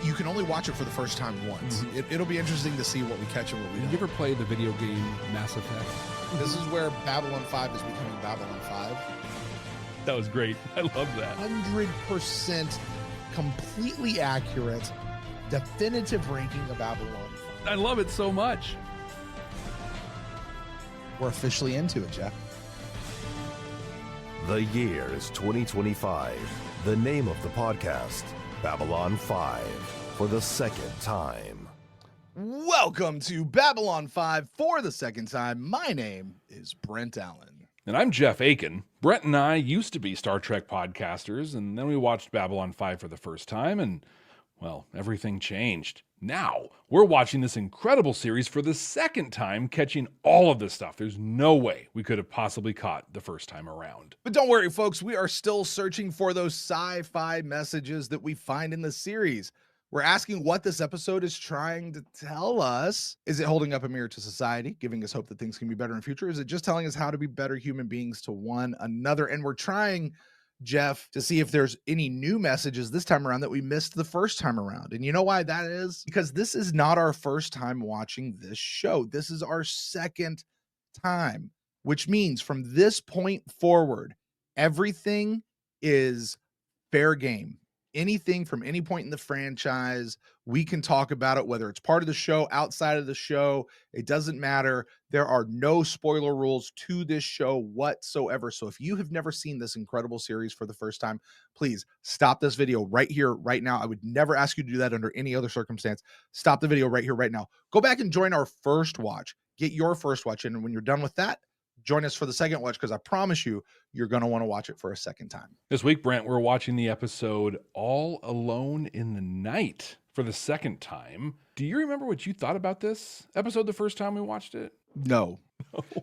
You can only watch it for the first time once. It'll be interesting to see what we catch and what we don't. Did you ever play the video game Mass Effect? This is where Babylon 5 is becoming Babylon 5. That was great. I love that. 100% completely accurate, definitive ranking of Babylon 5. I love it so much. We're officially into it, Jeff. The year is 2025. The name of the podcast, Babylon 5, for the second time. Welcome to Babylon 5 for the second time. My name is Brent Allen. And I'm Jeff Akin. Brent and I used to be Star Trek podcasters, and then we watched Babylon 5 for the first time, and, well, everything changed. Now, we're watching this incredible series for the second time, catching all of this stuff. There's no way we could have possibly caught the first time around. But don't worry, folks. We are still searching for those sci-fi messages that we find in the series. We're asking what this episode is trying to tell us. Is it holding up a mirror to society, giving us hope that things can be better in the future? Is it just telling us how to be better human beings to one another? And we're trying, Jeff, to see if there's any new messages this time around that we missed the first time around. And you know why that is? Because this is not our first time watching this show. This is our second time, which means from this point forward, everything is fair game. Anything from any point in the franchise, we can talk about it, whether it's part of the show, outside of the show, it doesn't matter. There are no spoiler rules to this show whatsoever. So if you have never seen this incredible series for the first time, please stop this video right here, right now. I would never ask you to do that under any other circumstance. Stop the video right here, right now. Go back and join our first watch. Get your first watch in, and when you're done with that, join us for the second watch, because I promise you, you're going to want to watch it for a second time. This week, Brent, we're watching the episode All Alone in the Night for the second time. Do you remember what you thought about this episode the first time we watched it? No.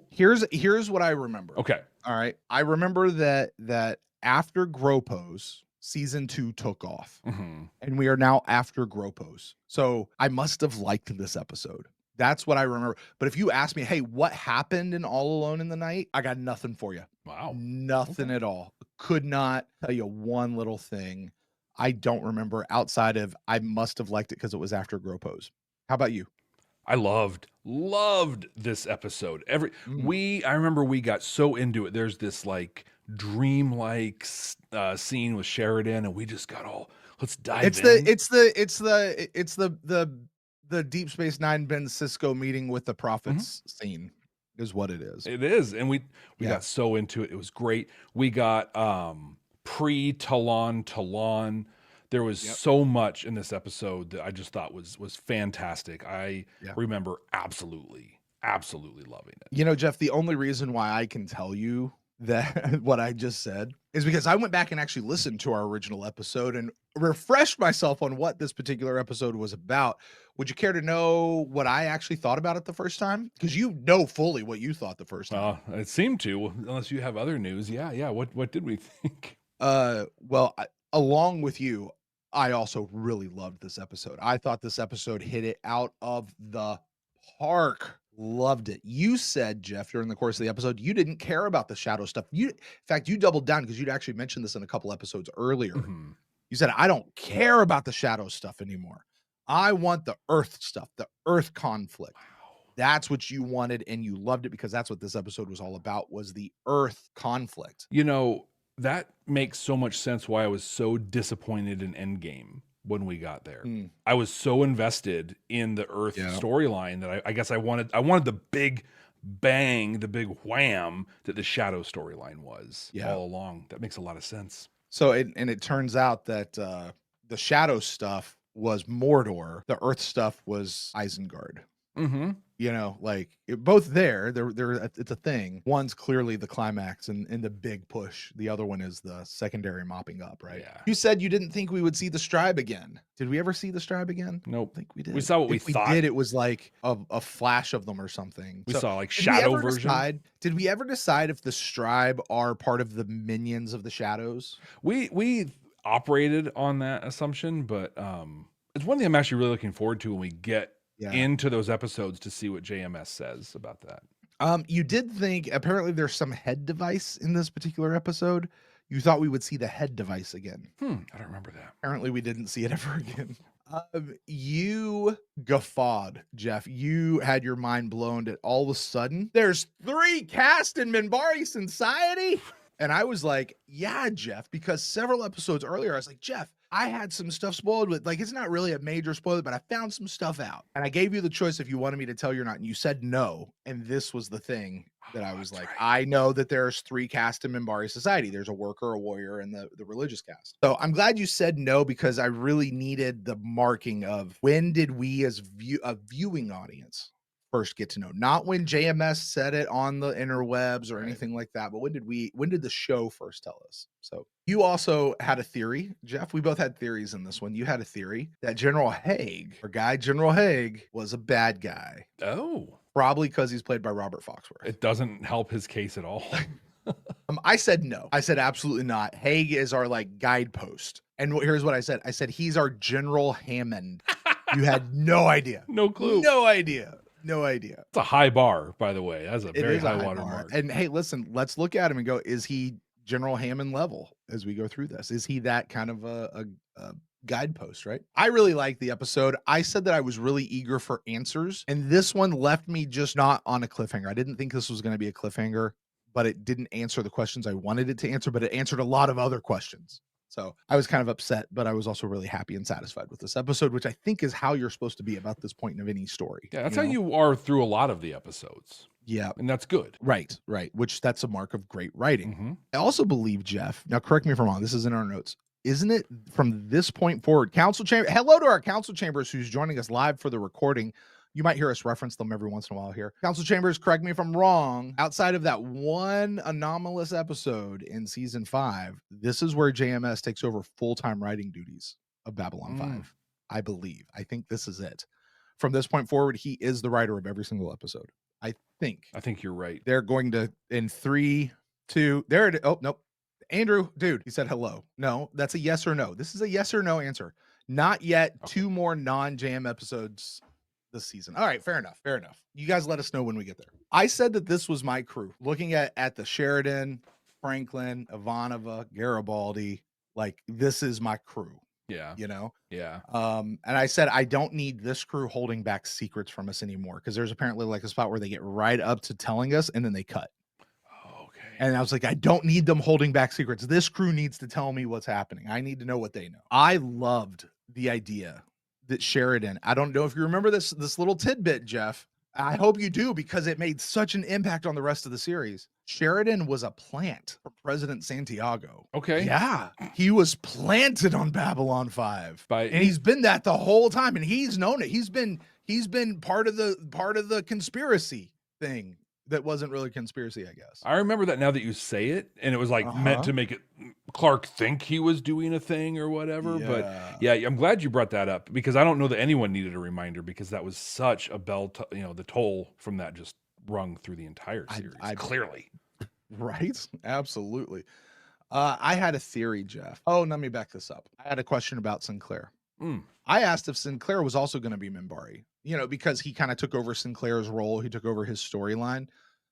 Here's what I remember. Okay. All right. I remember that after Gropos, season 2 took off, and we are now after Gropos. So I must have liked this episode. That's what I remember. But if you ask me, hey, what happened in All Alone in the Night? I got nothing for you. Wow. Nothing at all. Could not tell you one little thing. I don't remember outside of I must have liked it because it was after Gropos. How about you? I loved this episode. I remember we got so into it. There's this like dreamlike scene with Sheridan, and we just got all, let's dive in. It's the Deep Space Nine Ben Cisco meeting with the prophets scene is what it is. It is. And we got so into it. It was great. We got pre-Talon. There was so much in this episode that I just thought was fantastic. I remember absolutely loving it. You know, Jeff, the only reason why I can tell you that what I just said is because I went back and actually listened to our original episode and refreshed myself on what this particular episode was about. Would you care to know what I actually thought about it the first time? Because you know fully what you thought the first time. It seemed to, unless you have other news. Yeah. What did we think? Along with you, I also really loved this episode. I thought this episode hit it out of the park. Loved it. You said, Jeff, during the course of the episode, you didn't care about the shadow stuff. In fact, you doubled down because you'd actually mentioned this in a couple episodes earlier. You said, I don't care about the shadow stuff anymore. I want the Earth stuff, the Earth conflict. Wow. That's what you wanted, and you loved it because that's what this episode was all about, was the Earth conflict. You know, that makes so much sense why I was so disappointed in Endgame when we got there. I was so invested in the Earth storyline that I guess I wanted the big bang, the big wham that the shadow storyline was all along. That makes a lot of sense. So it turns out that the shadow stuff was Mordor, the Earth stuff was Isengard. You know, like both they're it's a thing. One's clearly the climax and the big push. The other one is the secondary mopping up, right? Yeah. You said you didn't think we would see the Stribe again. Did we ever see the Stribe again? Nope. I think we did. We saw what we thought. We did. It was like a flash of them or something. We saw like shadow version. Did we ever decide if the Stribe are part of the minions of the shadows? We operated on that assumption, but it's one thing I'm actually really looking forward to when we get into those episodes to see what JMS says about that. You did think apparently there's some head device in this particular episode. You thought we would see the head device again. I don't remember that. Apparently we didn't see it ever again. You guffawed, Jeff. You had your mind blown at all of a sudden. There's 3 caste in Minbari society. And I was like, yeah, Jeff, because several episodes earlier, I was like, Jeff, I had some stuff spoiled with, like, it's not really a major spoiler, but I found some stuff out. And I gave you the choice if you wanted me to tell you or not. And you said no. And this was the thing that I was like, I know that there's 3 caste in Minbari society. There's a worker, a warrior, and the religious caste. So I'm glad you said no, because I really needed the marking of when did we as a viewing audience first get to know, not when JMS said it on the interwebs or anything like that, but when did the show first tell us? So you also had a theory, Jeff. We both had theories in this one. You had a theory that General Haig, or Guy General Haig, was a bad guy. Oh, probably because he's played by Robert Foxworth. It doesn't help his case at all. I said no. I said absolutely not. Haig is our like guidepost. And here's what I said. I said he's our General Hammond. You had no idea. No clue. No idea. No idea. It's a high bar, by the way. That's a very high watermark. And hey, listen, let's look at him and go, is he General Hammond level as we go through this? Is he that kind of a guidepost, right? I really liked the episode. I said that I was really eager for answers, and this one left me just not on a cliffhanger. I didn't think this was going to be a cliffhanger, but it didn't answer the questions I wanted it to answer, but it answered a lot of other questions. So I was kind of upset, but I was also really happy and satisfied with this episode, which I think is how you're supposed to be about this point of any story. Yeah, that's how you are through a lot of the episodes. Yeah. And that's good. Right. Which that's a mark of great writing. I also believe, Jeff, now correct me if I'm wrong, this is in our notes. Isn't it from this point forward, Council Chamber? Hello to our Council Chambers who's joining us live for the recording. You might hear us reference them every once in a while here. Council Chambers, correct me if I'm wrong. Outside of that one anomalous episode in season 5, this is where JMS takes over full-time writing duties of Babylon 5. I believe. I think this is it. From this point forward, he is the writer of every single episode. I think you're right. They're going to, in 3, 2, there it is. Oh, nope. Andrew, dude, he said hello. No, that's a yes or no. This is a yes or no answer. Not yet. Okay. 2 more non-JM episodes this season. All right, fair enough. You guys let us know when we get there. I said that this was my crew. Looking at the Sheridan, Franklin, Ivanova, Garibaldi, like this is my crew. Yeah. You know? Yeah. And I said, I don't need this crew holding back secrets from us anymore, because there's apparently like a spot where they get right up to telling us and then they cut. Okay. And I was like, I don't need them holding back secrets. This crew needs to tell me what's happening. I need to know what they know. I loved the idea that Sheridan, I don't know if you remember this little tidbit, Jeff. I hope you do, because it made such an impact on the rest of the series. Sheridan was a plant for President Santiago. Okay. Yeah. He was planted on Babylon 5. And he's been that the whole time. And he's known it. He's been part of the conspiracy thing that wasn't really conspiracy, I guess. I remember that now that you say it, and it was like meant to make it Clark think he was doing a thing or whatever. Yeah. But yeah, I'm glad you brought that up, because I don't know that anyone needed a reminder, because that was such a bell, the toll from that just rung through the entire series. Clearly. Right? Absolutely. I had a theory, Jeff. Oh, let me back this up. I had a question about Sinclair. I asked if Sinclair was also going to be Minbari, because he kind of took over Sinclair's role. He took over his storyline.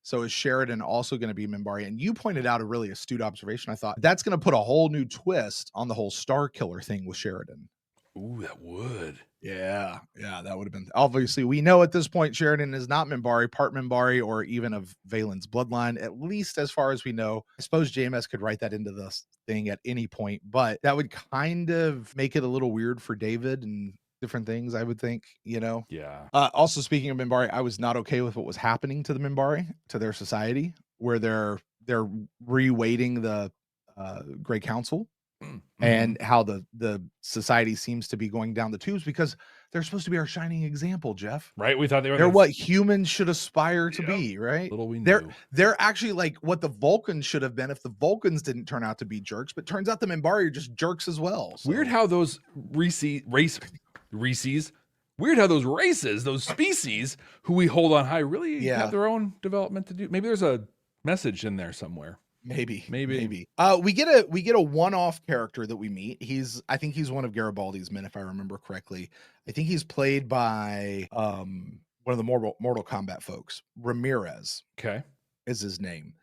So is Sheridan also going to be Minbari? And you pointed out a really astute observation. I thought that's going to put a whole new twist on the whole Star Killer thing with Sheridan. Ooh, that would. Yeah, that would have been. Obviously, we know at this point Sheridan is not Minbari, part Minbari, or even of Valen's bloodline, at least as far as we know. I suppose JMS could write that into this thing at any point, but that would kind of make it a little weird for David and different things, I would think, Yeah. Also, speaking of Minbari, I was not okay with what was happening to the Minbari, to their society, where they're reweighting the Grey Council. And how the society seems to be going down the tubes, because they're supposed to be our shining example, Jeff. Right? We thought they're what humans should aspire to be, right? Little we knew. They're actually like what the Vulcans should have been if the Vulcans didn't turn out to be jerks, but turns out the Minbari are just jerks as well. So. Weird how those weird how those races, those species who we hold on high really have their own development to do. Maybe there's a message in there somewhere. Maybe. We get a one-off character that we meet. I think he's one of Garibaldi's men, if I remember correctly. I think he's played by one of the Mortal Kombat folks. Ramirez. Okay. Is his name.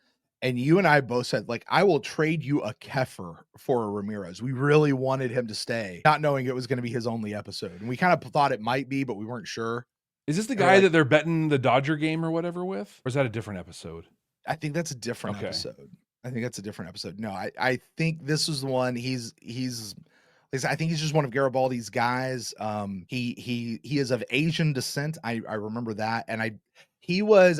And you and I both said, like, I will trade you a Kefir for a Ramirez. We really wanted him to stay, not knowing it was going to be his only episode. And we kind of thought it might be, but we weren't sure. Is this the guy that they're betting the Dodger game or whatever with? Or is that a different episode? I think that's a different episode. I think that's a different episode. No, I think this is the one. I think he's just one of Garibaldi's guys. He is of Asian descent. I remember that. And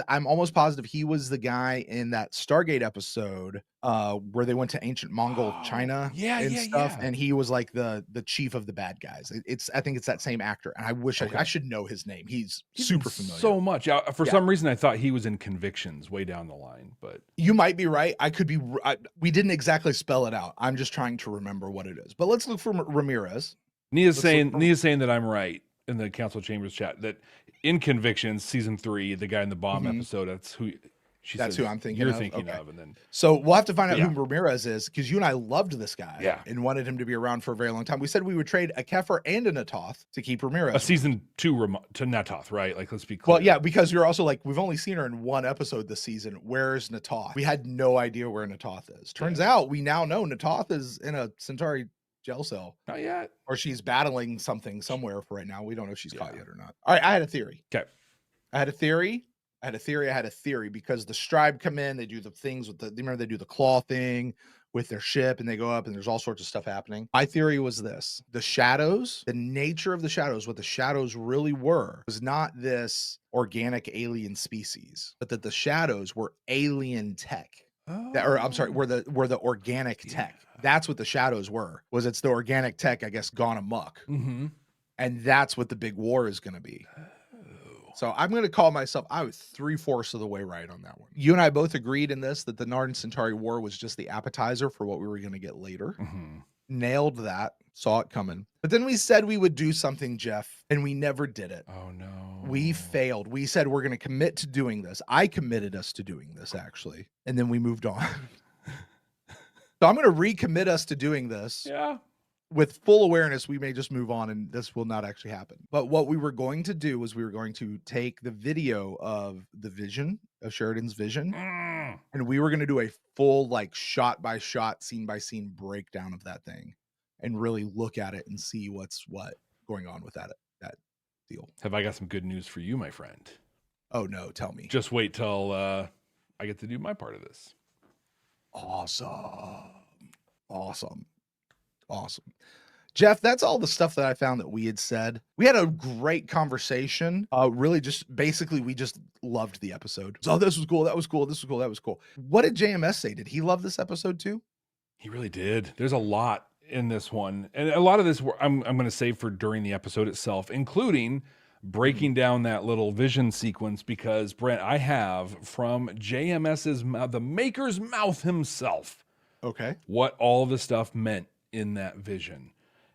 I'm almost positive he was the guy in that Stargate episode where they went to ancient Mongol China and stuff. And he was like the chief of the bad guys. I think it's that same actor. And I wish I should know his name. He's super familiar. So much. For some reason, I thought he was in Convictions way down the line, but you might be right. I could be. We didn't exactly spell it out. I'm just trying to remember what it is. But let's look for Ramirez. Nia's saying that I'm right in the Council Chambers chat that in Convictions season 3, the guy in the bomb episode, that's who I'm thinking. You're thinking of, and then so we'll have to find out who Ramirez is, because you and I loved this guy, and wanted him to be around for a very long time. We said we would trade a Kefir and a Natoth to keep Ramirez. A season 2 to Natoth, right? Like, let's be clear. Well, yeah, because you're also like, we've only seen her in one episode this season. Where's Natoth? We had no idea where Natoth is. Turns out we now know Natoth is in a Centauri jail cell. Not yet. Or she's battling something somewhere for right now. We don't know if she's caught yet or not. All right, I had a theory. Okay. I had a theory because the Stribe come in, they do the things with they do the claw thing with their ship, and they go up, and there's all sorts of stuff happening. My theory was this: the shadows, the nature of the shadows, what the shadows really were, was not this organic alien species, but that the shadows were alien tech. Were the organic tech. That's what the shadows were. It's the organic tech, I guess, gone amok. Mm-hmm. And that's what the big war is going to be. So I'm going to call myself, I was 3/4 of the way right on that one. You and I both agreed in this that the Narn Centauri War was just the appetizer for what we were going to get later. Mm-hmm. Nailed that. Saw it coming. But then we said we would do something, Jeff, and we never did it. Oh, no. We failed. We said we're going to commit to doing this. I committed us to doing this, actually. And then we moved on. So I'm going to recommit us to doing this. Yeah. With full awareness, we may just move on and this will not actually happen. But what we were going to do was we were going to take the video of the vision, of Sheridan's vision, and we were going to do a full, like, shot by shot, scene by scene breakdown of that thing and really look at it and see what's going on with that deal. Have I got some good news for you, my friend? Oh, no. Tell me. Just wait till I get to do my part of this. Awesome. Jeff, that's all the stuff that I found that we had said. We had a great conversation. Really just basically we just loved the episode. So this was cool. That was cool. This was cool. That was cool. What did JMS say? Did he love this episode too? He really did. There's a lot in this one. And a lot of this I'm going to save for during the episode itself, including breaking down that little vision sequence, because Brent, I have from JMS's mouth, the maker's mouth himself. Okay. What all the stuff meant in that vision.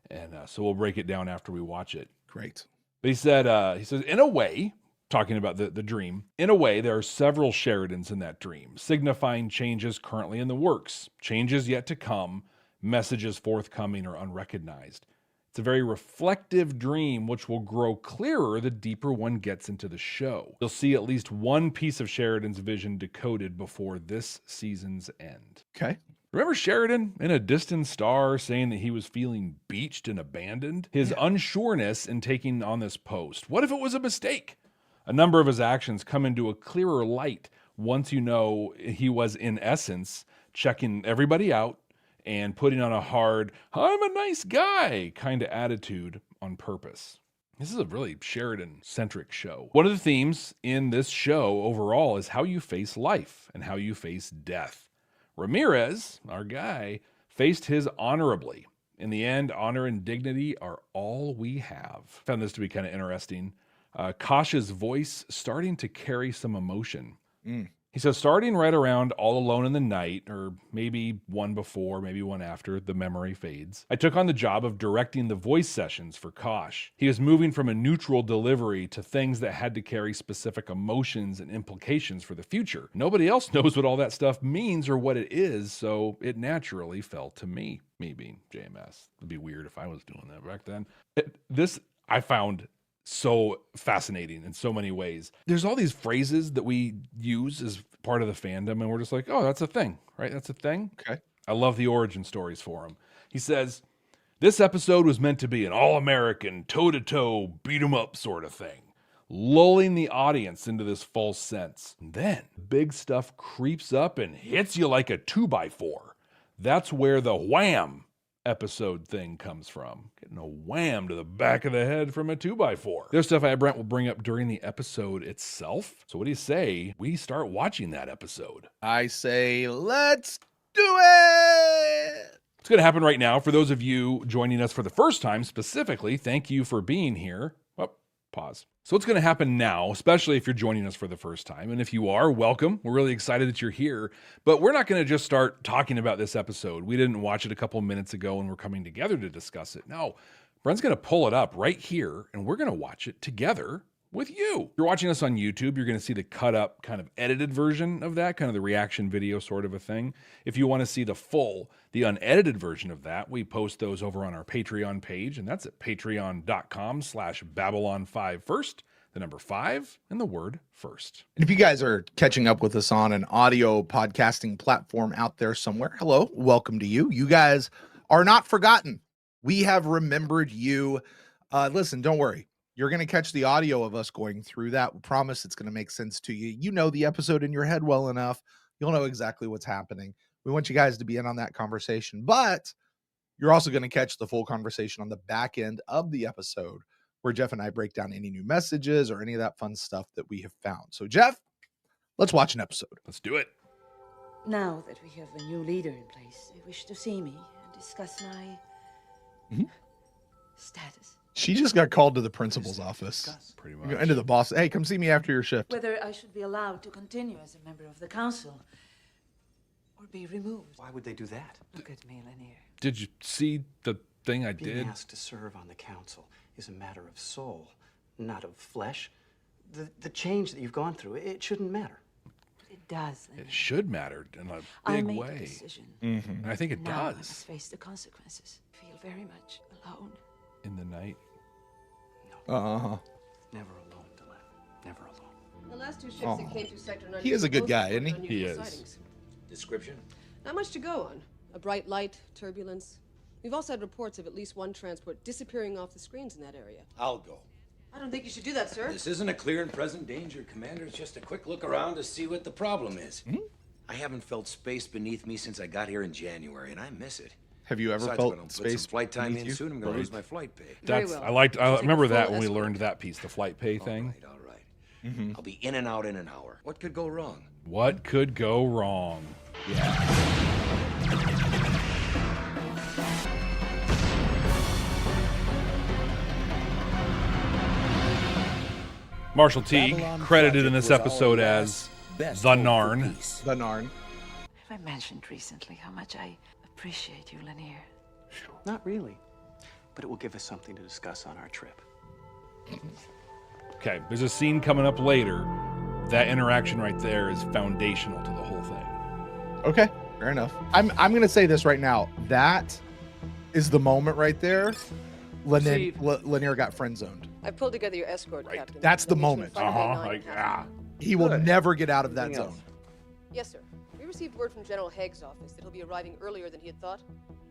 And so we'll break it down after we watch it. Great. But he says, in a way, talking about the dream, in a way, there are several Sheridans in that dream, signifying changes currently in the works, changes yet to come, messages forthcoming or unrecognized. It's a very reflective dream, which will grow clearer the deeper one gets into the show. You'll see at least one piece of Sheridan's vision decoded before this season's end. Okay. Remember Sheridan in A Distant Star saying that he was feeling beached and abandoned? His unsureness in taking on this post. What if it was a mistake? A number of his actions come into a clearer light once you know he was, in essence, checking everybody out and putting on a hard, I'm a nice guy kind of attitude on purpose. This is a really Sheridan-centric show. One of the themes in this show overall is how you face life and how you face death. Ramirez, our guy, faced his honorably. In the end, honor and dignity are all we have. Found this to be kind of interesting. Kosh's voice starting to carry some emotion. He says, starting right around All Alone in the Night, or maybe one before, maybe one after, the memory fades, I took on the job of directing the voice sessions for Kosh. He was moving from a neutral delivery to things that had to carry specific emotions and implications for the future. Nobody else knows what all that stuff means or what it is, so it naturally fell to me. Me being JMS. It'd be weird if I was doing that back then. This I found so fascinating in so many ways. There's all these phrases that we use as part of the fandom, and we're just like, oh, that's a thing, right? That's a thing. Okay. I love the origin stories for him. He says, this episode was meant to be an all-American, toe-to-toe, beat-em-up sort of thing, lulling the audience into this false sense. And then big stuff creeps up and hits you like a 2x4. That's where the wham episode thing comes from. Getting a wham to the back of the head from a 2x4. There's stuff Brent will bring up during the episode itself. So what do you say we start watching that episode? I say, let's do it! It's going to happen right now. For those of you joining us for the first time, specifically, thank you for being here. Oh, pause. So what's going to happen now, especially if you're joining us for the first time, and if you are, welcome. We're really excited that you're here, but we're not going to just start talking about this episode. We didn't watch it a couple minutes ago and we're coming together to discuss it. No, Brent's going to pull it up right here and we're going to watch it together with you. If you're watching us on YouTube, you're going to see the cut up kind of edited version of that, kind of the reaction video sort of a thing. If you want to see the full, the unedited version of that, we post those over on our Patreon page, and that's at patreon.com/Babylon5first, the number 5 and the word first. And if you guys are catching up with us on an audio podcasting platform out there somewhere, hello, welcome to you. You guys are not forgotten. We have remembered you. Listen, don't worry. You're going to catch the audio of us going through that. We promise it's going to make sense to you. You know the episode in your head well enough. You'll know exactly what's happening. We want you guys to be in on that conversation, but you're also going to catch the full conversation on the back end of the episode where Jeff and I break down any new messages or any of that fun stuff that we have found. So Jeff, let's watch an episode. Let's do it. Now that we have a new leader in place, they wish to see me and discuss my status. She just got called to the principal's office. Pretty Go much. into the boss. Hey, come see me after your shift. Whether I should be allowed to continue as a member of the council or be removed. Why would they do that? Look at me, Lanier. Did you see the thing I Being did? asked to serve on the council is a matter of soul, not of flesh. The change that you've gone through, it shouldn't matter. It does, Lanier. It should matter in a I big made way. a decision. And I think it Now I does. must face the consequences. I feel very much alone. In the night. Uh-huh. Never alone, Delenn. Never alone. The last two ships that came through Sector 9. He is a good guy, isn't he? He is. Sightings. Description? Not much to go on. A bright light, turbulence. We've also had reports of at least one transport disappearing off the screens in that area. I'll go. I don't think you should do that, sir. This isn't a clear and present danger, Commander. It's just a quick look around to see what the problem is. I haven't felt space beneath me since I got here in January, and I miss it. Have you ever Besides, if I don't felt put space some flight time beneath in you? soon, I'm going to lose my flight pay. Very That's well. I Take a remember that full when we escort. learned that piece, the flight pay thing. All right. I'll be in and out in an hour. What could go wrong? What could go wrong? Marshall Teague, credited in this episode as the Narn. The Narn. Have I mentioned recently how much I appreciate you, Lanier? Not really. But it will give us something to discuss on our trip. Okay, there's a scene coming up later. That interaction right there is foundational to the whole thing. Okay, fair enough. I'm gonna say this right now. That is the moment right there. Lanier got friend zoned. I've pulled together your escort, Right. Captain. That's the We'll meet you in moment. front of the Uh-huh. nine Like, half. He will Good. never get out of that Anything zone. else? Yes, sir. We received word from General Haig's office that he'll be arriving earlier than he had thought.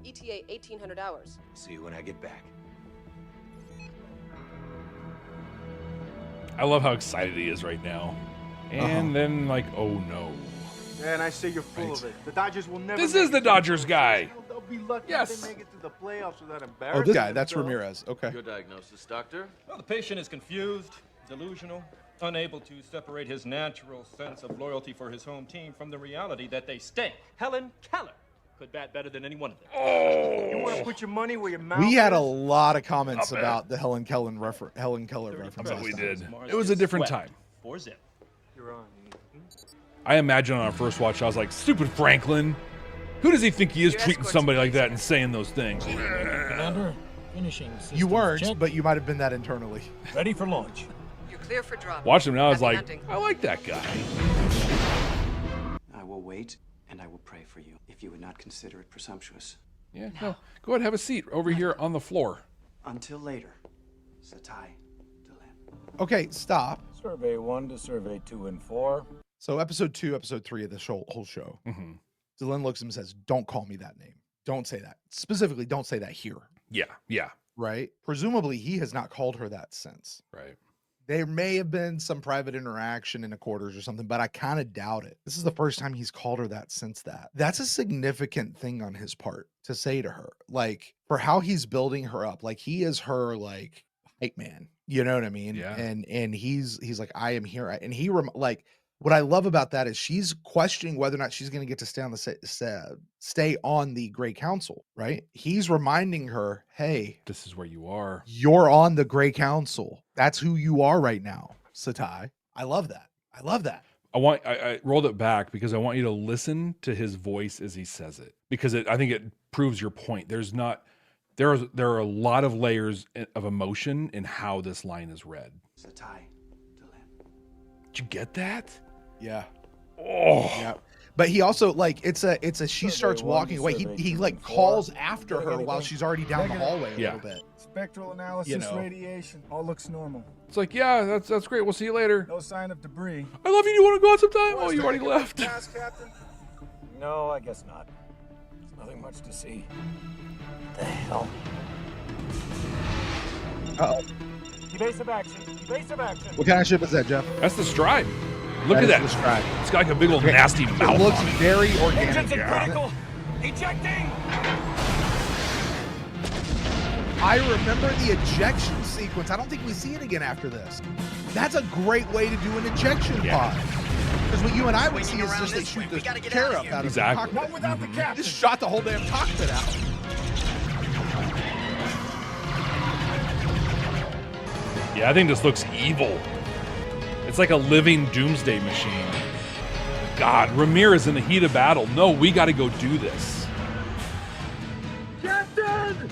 ETA 1800 hours. See you when I get back. I love how excited he is right now. And then, like, oh no. And I say you're full Right. of it. The Dodgers will never. This make is it the to Dodgers postseason. guy. They'll be lucky Yes. if they make it to the playoffs without Oh, embarrassing. this guy. That's themselves. Ramirez. Okay. Your diagnosis, doctor? Well, the patient is confused, delusional, unable to separate his natural sense of loyalty for his home team from the reality that they stink. Helen Keller could bat better than any one of them. You want to put your money where your mouth We had a is? lot of comments Not bad. about the Helen Keller reference bet we last did. time. Mars It was a gets different swept. time. 4-zip. You're on. I imagine on our first watch, I was like, stupid Franklin. Who does he think he is Your tweeting escort's somebody like amazing. that and saying those things? Commander, finishing You systems weren't, check. but you might have been that internally. Ready for launch. You're clear for drop. Watching him now, I was Happy like, hunting. I like that guy. I will wait, and I will pray for you, if you would not consider it presumptuous. Yeah, no. Go ahead, have a seat over here on the floor. Until later, Satai, Delenn. Okay, stop. Survey 1 to Survey 2 and 4. So episode 2, episode 3 of this whole show. Delenn looks at him and says, don't call me that name. Don't say that. Specifically, don't say that here. Yeah. Right? Presumably, he has not called her that since. Right. There may have been some private interaction in the quarters or something, but I kind of doubt it. This is the first time he's called her that since that. That's a significant thing on his part to say to her. Like, for how he's building her up. Like, he is her, like, hype man. You know what I mean? Yeah. And he's like, I am here. And he, like, what I love about that is she's questioning whether or not she's going to get to stay on the Grey Council, right? He's reminding her, hey, this is where you are. You're on the Grey Council. That's who you are right now, Satai. I love that. I rolled it back because I want you to listen to his voice as he says it, because I think it proves your point. There are a lot of layers of emotion in how this line is read. Satai, Delenn. Did you get that? Yeah. Oh. Yeah. But he also, like, it's a she starts walking away. He like calls after her while she's already down the hallway a little bit. Spectral analysis, radiation, all looks normal. It's like, yeah, that's great. We'll see you later. No sign of debris. I love you. Do you want to go out sometime? Oh, you already left. No, I guess not. There's nothing much to see. The hell? Uh-oh. Evasive action. Evasive action. What kind of ship is that, Jeff? That's the Stride. Look at that. The Stride. It's got like a big old nasty mouth. It looks on it. very organic. Engines critical. Ejecting. I remember the ejection sequence. I don't think we see it again after this. That's a great way to do an ejection pod. Because what you and I would see is just they shoot the chair up out of the cockpit. Not without the captain. Just shot the whole damn cockpit out. Yeah, I think this looks evil. It's like a living doomsday machine. God, Ramirez in the heat of battle. No, we got to go do this. Captain!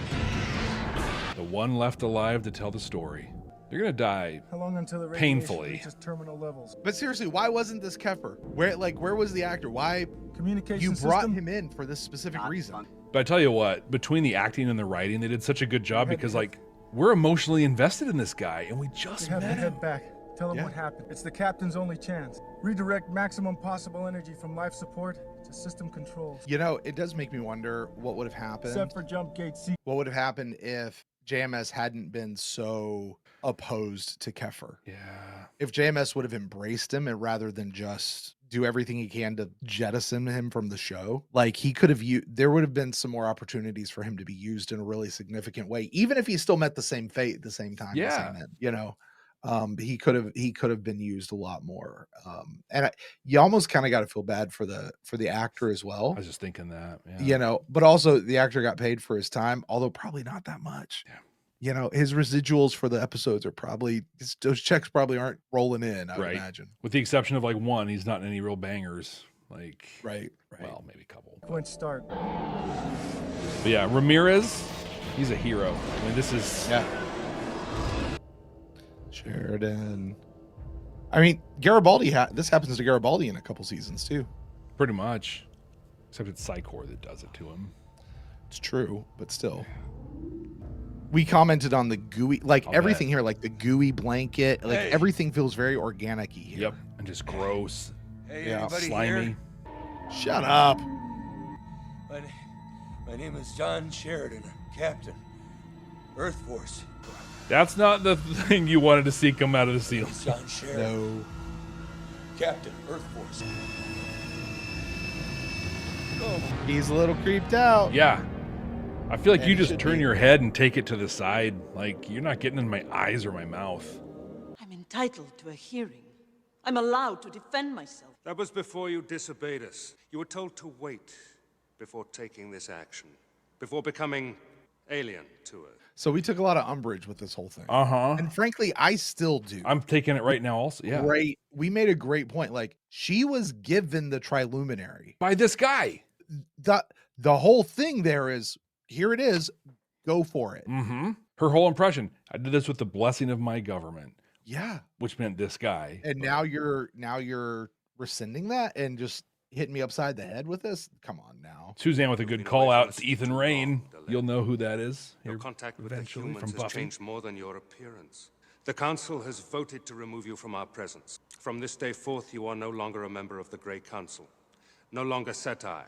The one left alive to tell the story. They're going to die How long until the radiation painfully. reaches terminal levels? But seriously, why wasn't this Keffer? Where was the actor? Why Communication you brought system? him in for this specific reason? But I tell you what, between the acting and the writing, they did such a good job because, like, we're emotionally invested in this guy, and we just We have to met him. head back. Tell him what happened. It's the captain's only chance. Redirect maximum possible energy from life support to system controls. You know, it does make me wonder what would have happened. Set for jump gate C. What would have happened if JMS hadn't been so opposed to Keffer? Yeah. If JMS would have embraced him and rather than just do everything he can to jettison him from the show, like he could have there would have been some more opportunities for him to be used in a really significant way, even if he still met the same fate at the same time. Yeah. The same end, you know. He could have been used a lot more. You almost kind of got to feel bad for the actor as well. I was just thinking that, you know, but also the actor got paid for his time, although probably not that much. Yeah. You know, his residuals for the episodes are probably, those checks probably aren't rolling in, I would imagine. With the exception of like one, he's not in any real bangers. Like, right. Well, maybe a couple. Point start. But yeah, Ramirez, he's a hero. I mean, this is Sheridan. I mean, Garibaldi. This happens to Garibaldi in a couple seasons too. Pretty much, except it's Psychor that does it to him. It's true, but still. We commented on the gooey, like everything here, like the gooey blanket, like everything feels very organic-y here. Yep, and just gross. Hey, Yeah. anybody Slimy. here? Shut up. My name is John Sheridan, Captain, Earth Force. That's not the thing you wanted to see come out of the seal. John Sheridan. No. Captain, Earth Force. He's a little creeped out. Yeah. I feel like And you he just should turn be. your head and take it to the side. Like, you're not getting in my eyes or my mouth. I'm entitled to a hearing. I'm allowed to defend myself. That was before you disobeyed us. You were told to wait before taking this action, before becoming alien to us. So we took a lot of umbrage with this whole thing. Uh-huh. And frankly, I still do. I'm taking it right now also. Yeah. Great. We made a great point. Like, she was given the Triluminary by this guy. The whole thing there is, here it is, go for it. Mm-hmm. Her whole impression, I did this with the blessing of my government. Yeah. Which meant this guy. And now you're rescinding that and just hitting me upside the head with this? Come on now. Suzanne with a good call out. It's Ethan Rain. You'll know who that is. Your contact with the eventually humans from has Buffy. changed more than your appearance. The Council has voted to remove you from our presence. From this day forth, you are no longer a member of the Grey Council. No longer Setai.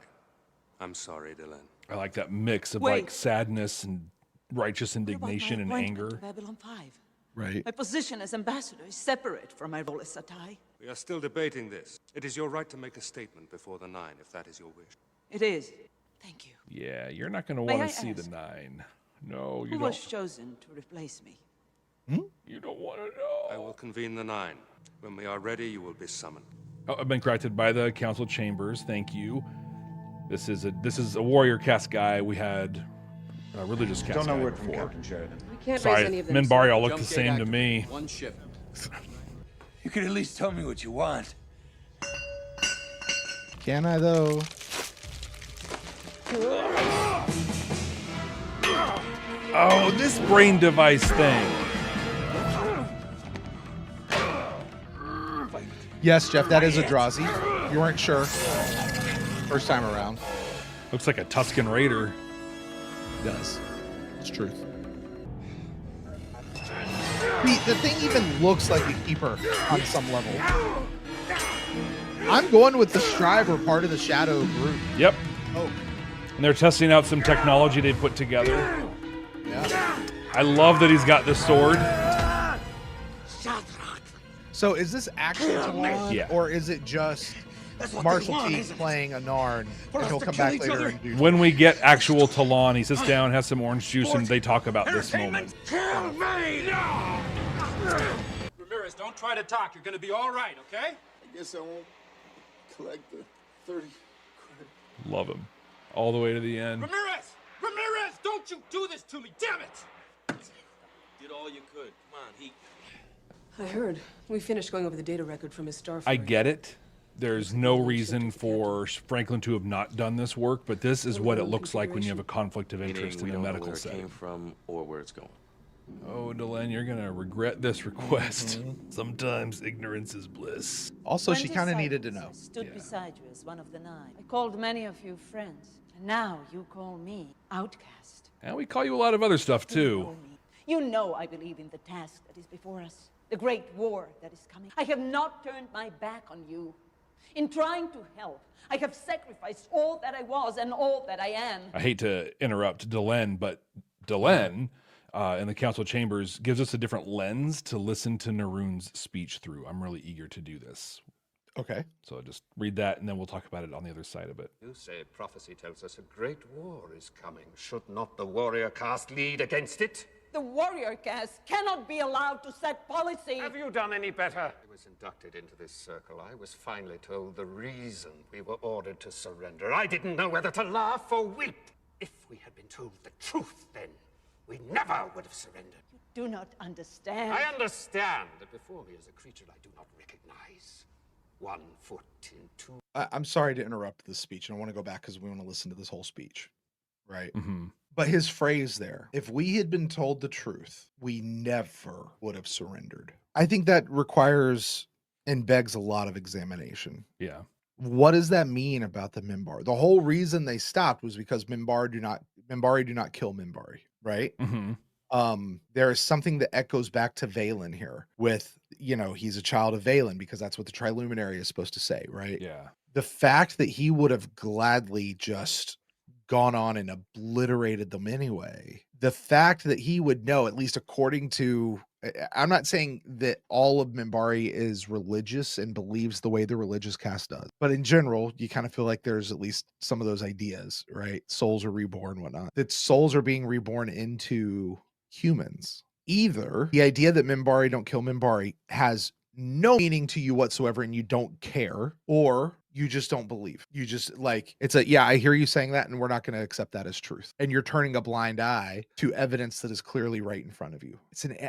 I'm sorry, Delenn. I like that mix of like sadness and righteous indignation and anger. To Babylon 5? Right. My position as ambassador is separate from my role as Setai. We are still debating this. It is your right to make a statement before the 9, if that is your wish. It is. Thank you. Yeah, you're not going to May want I to see the ask, 9. No, you Who don't. was chosen to replace me? You don't want to know. I will convene the 9. When we are ready, you will be summoned. Oh, I've been corrected by the council chambers. Thank you. This is a warrior caste guy. We had a religious caste Don't know guy word from before. Captain Sheridan. We can't Sorry, raise any of them. Minbari all look the same to me. One ship. You could at least tell me what you want. Can I though? Oh, this brain device thing. Yes, Jeff, that is a Drazi. You weren't sure. First time around. Looks like a Tusken Raider. It does. It's truth. The thing even looks like a keeper on some level. I'm going with the Striver, part of the Shadow group. Yep. Oh. And they're testing out some technology they put together. Yeah. I love that he's got the sword. So is this actually Talon, Yeah. or is it just Marshall Teague playing a Narn, and he'll come back later and do When we get actual Talon, he sits down, has some orange juice, and they talk about this moment. Kill me! No! Ramirez, don't try to talk. You're gonna be all right, okay? I guess I won't collect the 30 credit. Love him. All the way to the end. Ramirez! Ramirez, don't you do this to me, damn it! Did all you could. Come on, he... I heard. We finished going over the data record from his Starfury. I get it. There's no reason for Franklin to have not done this work, but this is what it looks like when you have a conflict of interest in a medical where it setting. came from or where it's going. Oh, Delenn, you're gonna regret this request. Sometimes ignorance is bliss. Also, When she the kind of needed to know. Cyclops stood beside you as one of the 9. I called many of you friends, and now you call me outcast. And we call you a lot of other stuff too. You know I believe in the task that is before us, the great war that is coming. I have not turned my back on you. In trying to help, I have sacrificed all that I was and all that I am. I hate to interrupt Delenn, but Delenn in the council chambers gives us a different lens to listen to Naroon's speech through. I'm really eager to do this. Okay. So just read that, and then we'll talk about it on the other side of it. You say prophecy tells us a great war is coming. Should not the warrior caste lead against it? The warrior caste cannot be allowed to set policy. Have you done any better? I was inducted into this circle. I was finally told the reason we were ordered to surrender. I didn't know whether to laugh or weep. If we had been told the truth then, we never would have surrendered. You do not understand. I understand that before me is a creature I do not recognize. 1 foot in 2. I'm sorry to interrupt this speech, and I want to go back because we want to listen to this whole speech, right? Mm-hmm. But his phrase there, if we had been told the truth, we never would have surrendered. I think that requires and begs a lot of examination. Yeah. What does that mean about the Minbari? The whole reason they stopped was because Minbari do not kill Minbari, right? Mm-hmm. There is something that echoes back to Valen here with, he's a child of Valen because that's what the Triluminary is supposed to say, right? Yeah. The fact that he would have gladly just gone on and obliterated them anyway. The fact that he would know, at least according to, I'm not saying that all of Minbari is religious and believes the way the religious caste does, but in general, you kind of feel like there's at least some of those ideas, right? Souls are reborn, whatnot. That souls are being reborn into humans. Either the idea that Minbari don't kill Minbari has no meaning to you whatsoever and you don't care, or you just don't believe. You just I hear you saying that and we're not going to accept that as truth. And you're turning a blind eye to evidence that is clearly right in front of you.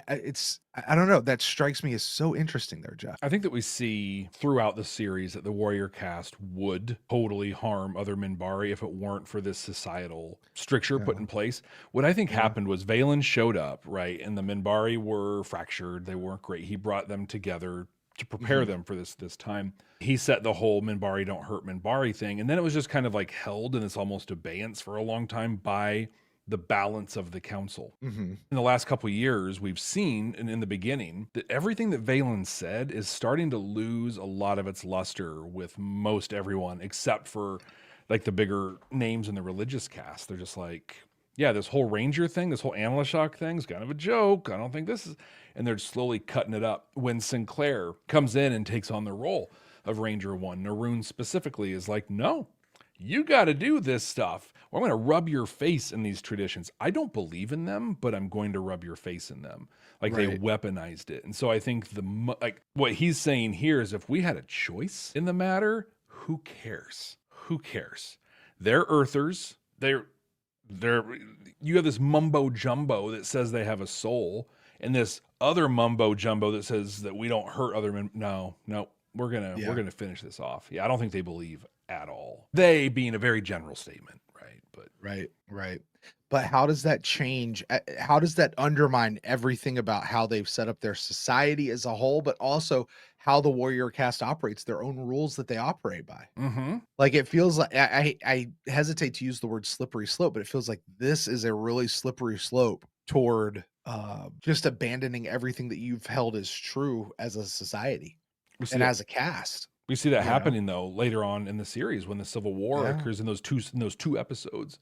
I don't know. That strikes me as so interesting there, Jeff. I think that we see throughout the series that the warrior caste would totally harm other Minbari if it weren't for this societal stricture put in place. What I think happened was Valen showed up, right? And the Minbari were fractured. They weren't great. He brought them together to prepare them for this time. He set the whole Minbari don't hurt Minbari thing. And then it was just kind of like held in this almost abeyance for a long time by the balance of the council. Mm-hmm. In the last couple of years, we've seen, and in the beginning, that everything that Valen said is starting to lose a lot of its luster with most everyone, except for like the bigger names in the religious caste. They're just like, yeah, this whole Ranger thing, this whole Anla'Shok thing is kind of a joke. I don't think this is, and they're slowly cutting it up. When Sinclair comes in and takes on the role of Ranger 1, Naroon specifically is like, no, you got to do this stuff. Or I'm going to rub your face in these traditions. I don't believe in them, but I'm going to rub your face in them. Like they weaponized it. And so I think like what he's saying here is if we had a choice in the matter, who cares? Who cares? They're Earthers. You have this mumbo jumbo that says they have a soul, and this other mumbo jumbo that says that we don't hurt other men. No, we're gonna finish this off. Yeah, I don't think they believe at all. They being a very general statement, right? But right. But how does that change? How does that undermine everything about how they've set up their society as a whole, but also how the warrior caste operates, their own rules that they operate by? Mm-hmm. Like it feels like I hesitate to use the word slippery slope, but it feels like this is a really slippery slope toward just abandoning everything that you've held as true as a society and as a caste. We see that happening though later on in the series when the Civil War occurs in those two episodes.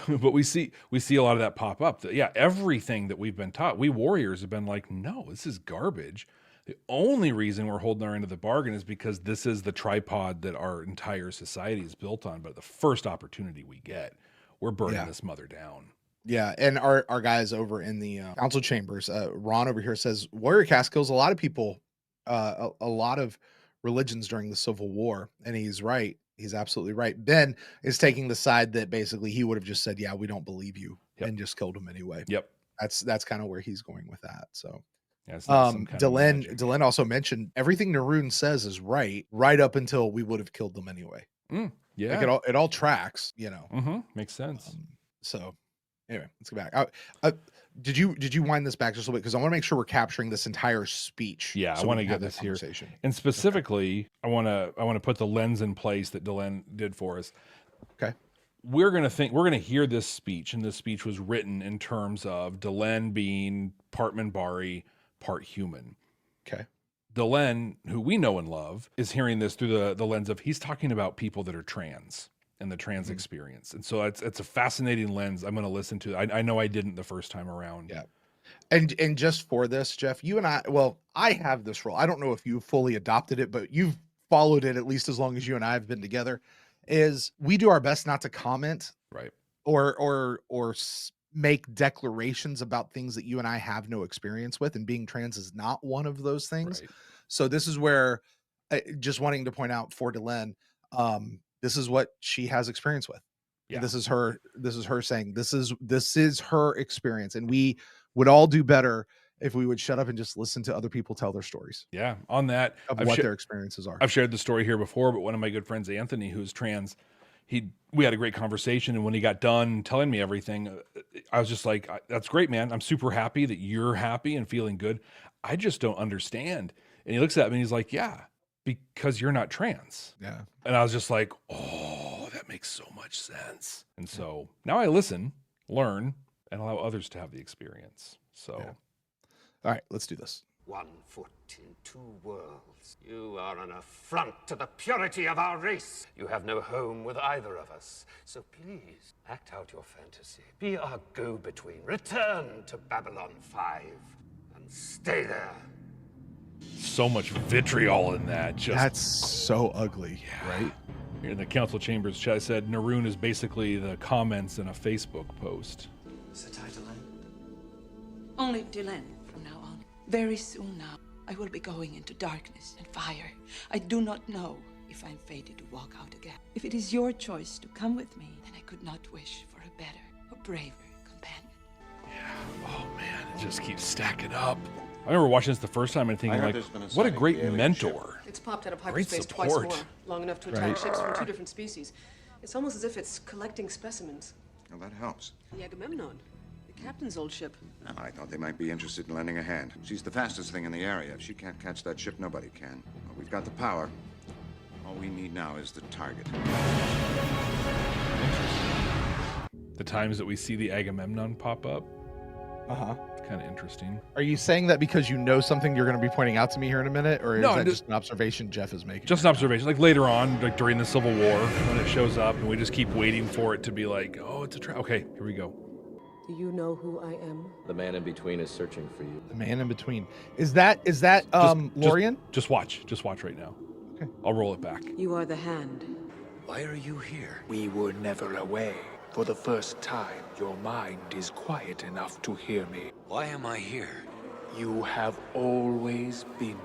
But we see a lot of that pop up. Everything that we've been taught, we warriors have been like, no, this is garbage. The only reason we're holding our end of the bargain is because this is the tripod that our entire society is built on. But the first opportunity we get, we're burning this mother down. Yeah, and our guys over in the council chambers, Ron over here says warrior caste kills a lot of people, a lot of religions during the Civil War, and he's right. He's absolutely right. Ben is taking the side that basically he would have just said, yeah, we don't believe you, and just killed him anyway. Yep. That's kind of where he's going with that. So Delenn also mentioned everything Naroon says is right up until we would have killed them anyway. Yeah. Like it all tracks, you know. Mm-hmm. Makes sense. So anyway, let's go back. Did you wind this back just a little bit? Because I want to make sure we're capturing this entire speech. Yeah, I want to get this here. And specifically, I want to put the lens in place that Delenn did for us. Okay. We're going to hear this speech, and this speech was written in terms of Delenn being part Minbari, part human. Okay. Delenn, who we know and love, is hearing this through the lens of he's talking about people that are trans and the trans experience. And so it's a fascinating lens. I'm going to listen to it. I know I didn't the first time around. Yeah. And just for this, Jeff, you and I have this role. I don't know if you fully adopted it, but you've followed it at least as long as you and I have been together, is we do our best not to comment. Right. Or make declarations about things that you and I have no experience with, and being trans is not one of those things. Right. So this is where just wanting to point out for Delenn, this is what she has experience with. Yeah. This is her saying this is her experience. And we would all do better if we would shut up and just listen to other people tell their stories. Yeah. On that, of what their experiences are. I've shared the story here before, but one of my good friends, Anthony, who's trans, we had a great conversation. And when he got done telling me everything, I was just like, that's great, man. I'm super happy that you're happy and feeling good. I just don't understand. And he looks at me and he's like, yeah, because you're not trans. Yeah. And I was just like, oh, that makes so much sense. And so now I listen, learn, and allow others to have the experience. So, all right, let's do this. 1 foot in 2 worlds. You are an affront to the purity of our race. You have no home with either of us. So please, act out your fantasy. Be our go-between. Return to Babylon 5 and stay there. So much vitriol in that. That's so ugly, right? In the council chambers chat, I said Naroon is basically the comments in a Facebook post. Sit tight, Delenn. Only Delenn from now on. Very soon now, I will be going into darkness and fire. I do not know if I'm fated to walk out again. If it is your choice to come with me, then I could not wish for a better, a braver companion. Yeah. Oh man, it just keeps stacking up. I remember watching this the first time and thinking, like, what a great mentor. It's popped out of hyperspace twice more, long enough to attack ships from 2 different species. It's almost as if it's collecting specimens. Well, that helps. The Agamemnon, the captain's old ship. Well, I thought they might be interested in lending a hand. She's the fastest thing in the area. If she can't catch that ship, nobody can. Well, we've got the power. All we need now is the target. the times that we see the Agamemnon pop up. Uh-huh. It's kind of interesting. Are you saying that because you know something you're going to be pointing out to me here in a minute, or is No, that just an observation Jeff is making? Just an observation. Like later on, like during the Civil War, when it shows up, and we just keep waiting for it to be like, oh, it's a trap. Okay, here we go. Do you know who I am? The man in between is searching for you. The man in between. Is that Lorien? Just watch right now. Okay. I'll roll it back. You are the hand. Why are you here? We were never away. For the first time, your mind is quiet enough to hear me. Why am I here? You have always been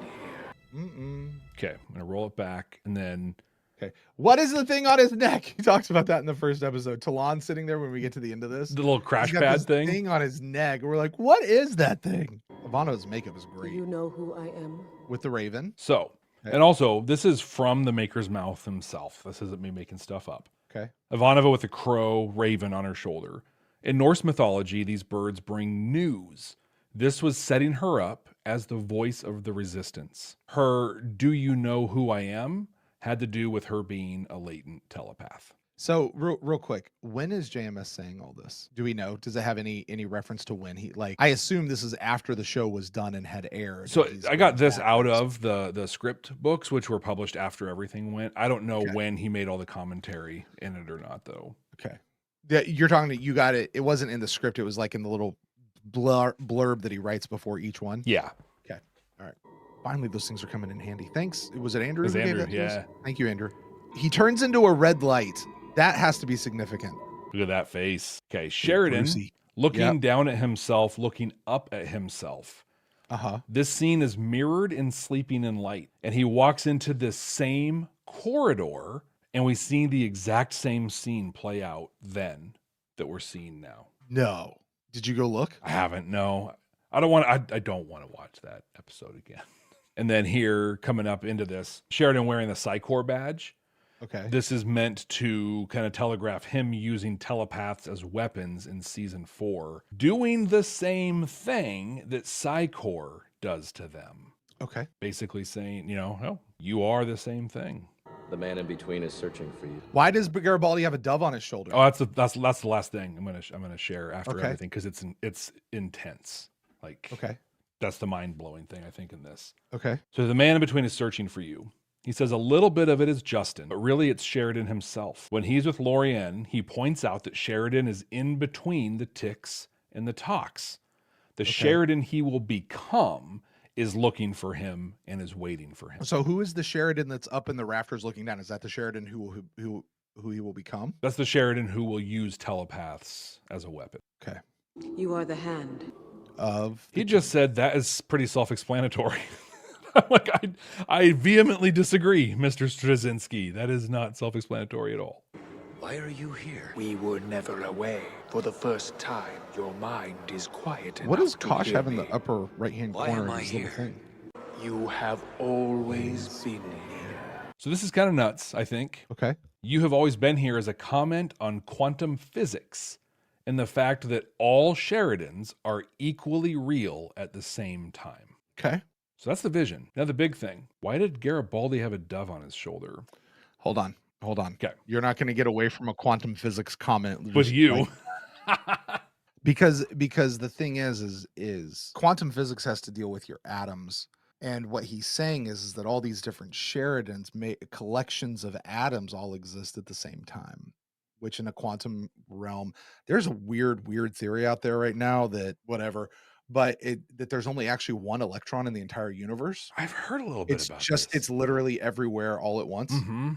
here. Okay, I'm gonna roll it back, and then. Okay, what is the thing on his neck? He talks about that in the first episode. Talon sitting there when we get to the end of this. The little crash He's got pad this thing on his neck. We're like, what is that thing? Ivano's makeup is great. Do you know who I am? With the Raven. So, and also, this is from the maker's mouth himself. This isn't me making stuff up. Okay. Ivanova with a crow raven on her shoulder. In Norse mythology, these birds bring news. This was setting her up as the voice of the resistance. Her "Do you know who I am?" had to do with her being a latent telepath. So real quick, when is JMS saying all this? Do we know? Does it have any reference to when he, like, I assume this is after the show was done and had aired. So I got this out of the script books, which were published after everything went. I don't know when he made all the commentary in it or not, though. Okay. Yeah, you're talking to, you got it. It wasn't in the script. It was like in the little blurb that he writes before each one. Yeah. Okay. All right. Finally, those things are coming in handy. Thanks. Was it Andrew? It was who gave Andrew, that to us? yeah. Thank you, Andrew. He turns into a red light. That has to be significant. Look at that face. Okay, Sheridan Brucey. looking down at himself, looking up at himself. Uh-huh. This scene is mirrored in Sleeping in Light, and he walks into this same corridor, and we see the exact same scene play out then that we're seeing now. No. Did you go look? I haven't. No, I don't want. I don't want to watch that episode again. And then here, coming up into this, Sheridan wearing the Psycor badge. Okay. This is meant to kind of telegraph him using telepaths as weapons in season 4, doing the same thing that Psycor does to them. Okay. Basically saying, you know, oh, you are the same thing. The man in between is searching for you. Why does Garibaldi have a dove on his shoulder? Oh, that's the last thing I'm gonna share after Okay. everything, because it's intense. Like, okay, that's the mind blowing thing I think in this. Okay. So the man in between is searching for you. He says a little bit of it is Justin, but really it's Sheridan himself. When he's with Lorien, he points out that Sheridan is in between the ticks and the talks. The Sheridan he will become is looking for him and is waiting for him. So who is the Sheridan that's up in the rafters looking down? Is that the Sheridan who he will become? That's the Sheridan who will use telepaths as a weapon. Okay. You are the hand. He just said that is pretty self-explanatory. I'm like, I vehemently disagree, Mr. Straczynski. That is not self-explanatory at all. Why are you here? We were never away. For the first time, your mind is quiet enough What does to Kosh hear have in me. the upper right-hand Why corner am of I his little here? thing? You have always been here. So this is kind of nuts, I think. Okay. You have always been here as a comment on quantum physics and the fact that all Sheridans are equally real at the same time. Okay. So that's the vision. Now the big thing. Why did Garibaldi have a dove on his shoulder? Hold on. Okay. You're not going to get away from a quantum physics comment With just you. because the thing is quantum physics has to deal with your atoms. And what he's saying is that all these different Sheridans, collections of atoms, all exist at the same time, which in a quantum realm, there's a weird theory out there right now that whatever, but that there's only actually one electron in the entire universe. I've heard a little bit about it's literally everywhere all at once. Mm-hmm.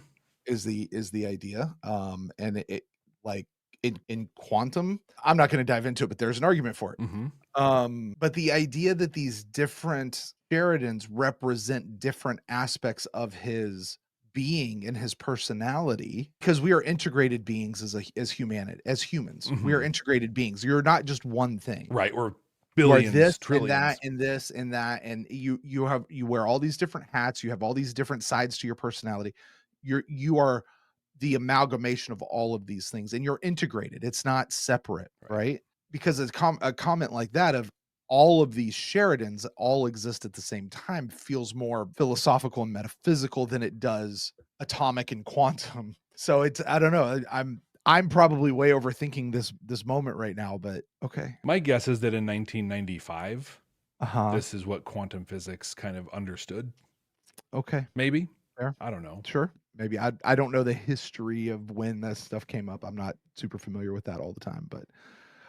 Is the idea. And it like in quantum, I'm not going to dive into it, but there's an argument for it. Mm-hmm. But the idea that these different Sheridans represent different aspects of his being and his personality, because we are integrated beings as humans. Mm-hmm. We are integrated beings. You're not just one thing. Right. We're You are billions, this trillions. and that and this and that, and you wear all these different hats. You have all these different sides to your personality. You are the amalgamation of all of these things, and you're integrated. It's not separate, right? Because a comment like that of all of these Sheridans all exist at the same time feels more philosophical and metaphysical than it does atomic and quantum. So it's, I don't know. I'm probably way overthinking this moment right now, but okay. My guess is that in 1995, Uh-huh. this is what quantum physics kind of understood. Okay. Maybe. Fair. I don't know. Sure. Maybe. I don't know the history of when that stuff came up. I'm not super familiar with that all the time, but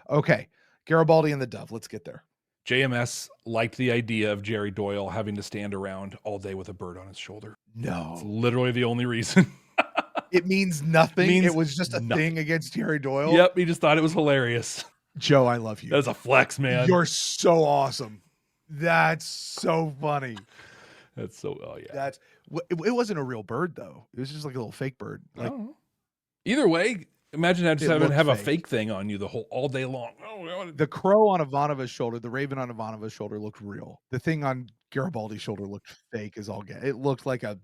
okay. Garibaldi and the Dove. Let's get there. JMS liked the idea of Jerry Doyle having to stand around all day with a bird on his shoulder. No. It's literally the only reason. It means nothing. Means it was just a nothing. thing against Jerry Doyle. Yep, he just thought it was hilarious. Joe, I love you. That's a flex, man. You're so awesome. That's so funny. That's so, oh yeah. It wasn't a real bird though. It was just like a little fake bird. Like, either way, imagine just having to have a fake. fake thing on you all day long. The crow on Ivanova's shoulder, the raven on Ivanova's shoulder looked real. The thing on Garibaldi's shoulder looked fake as all get. It looked like a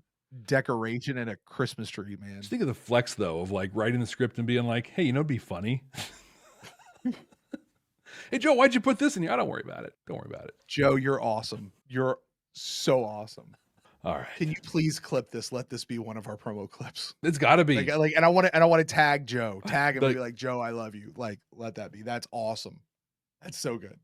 decoration in a Christmas tree, man. Just think of the flex though of like writing the script and being like, hey, you know, it'd be funny. Hey Joe, why'd you put this in here? I don't worry about it. Don't worry about it. Joe, you're awesome. You're so awesome. All right. Can you please clip this? Let this be one of our promo clips. It's got to be. And I want to tag Joe. Tag him and be like, Joe, I love you. Like, let that be. That's awesome. That's so good.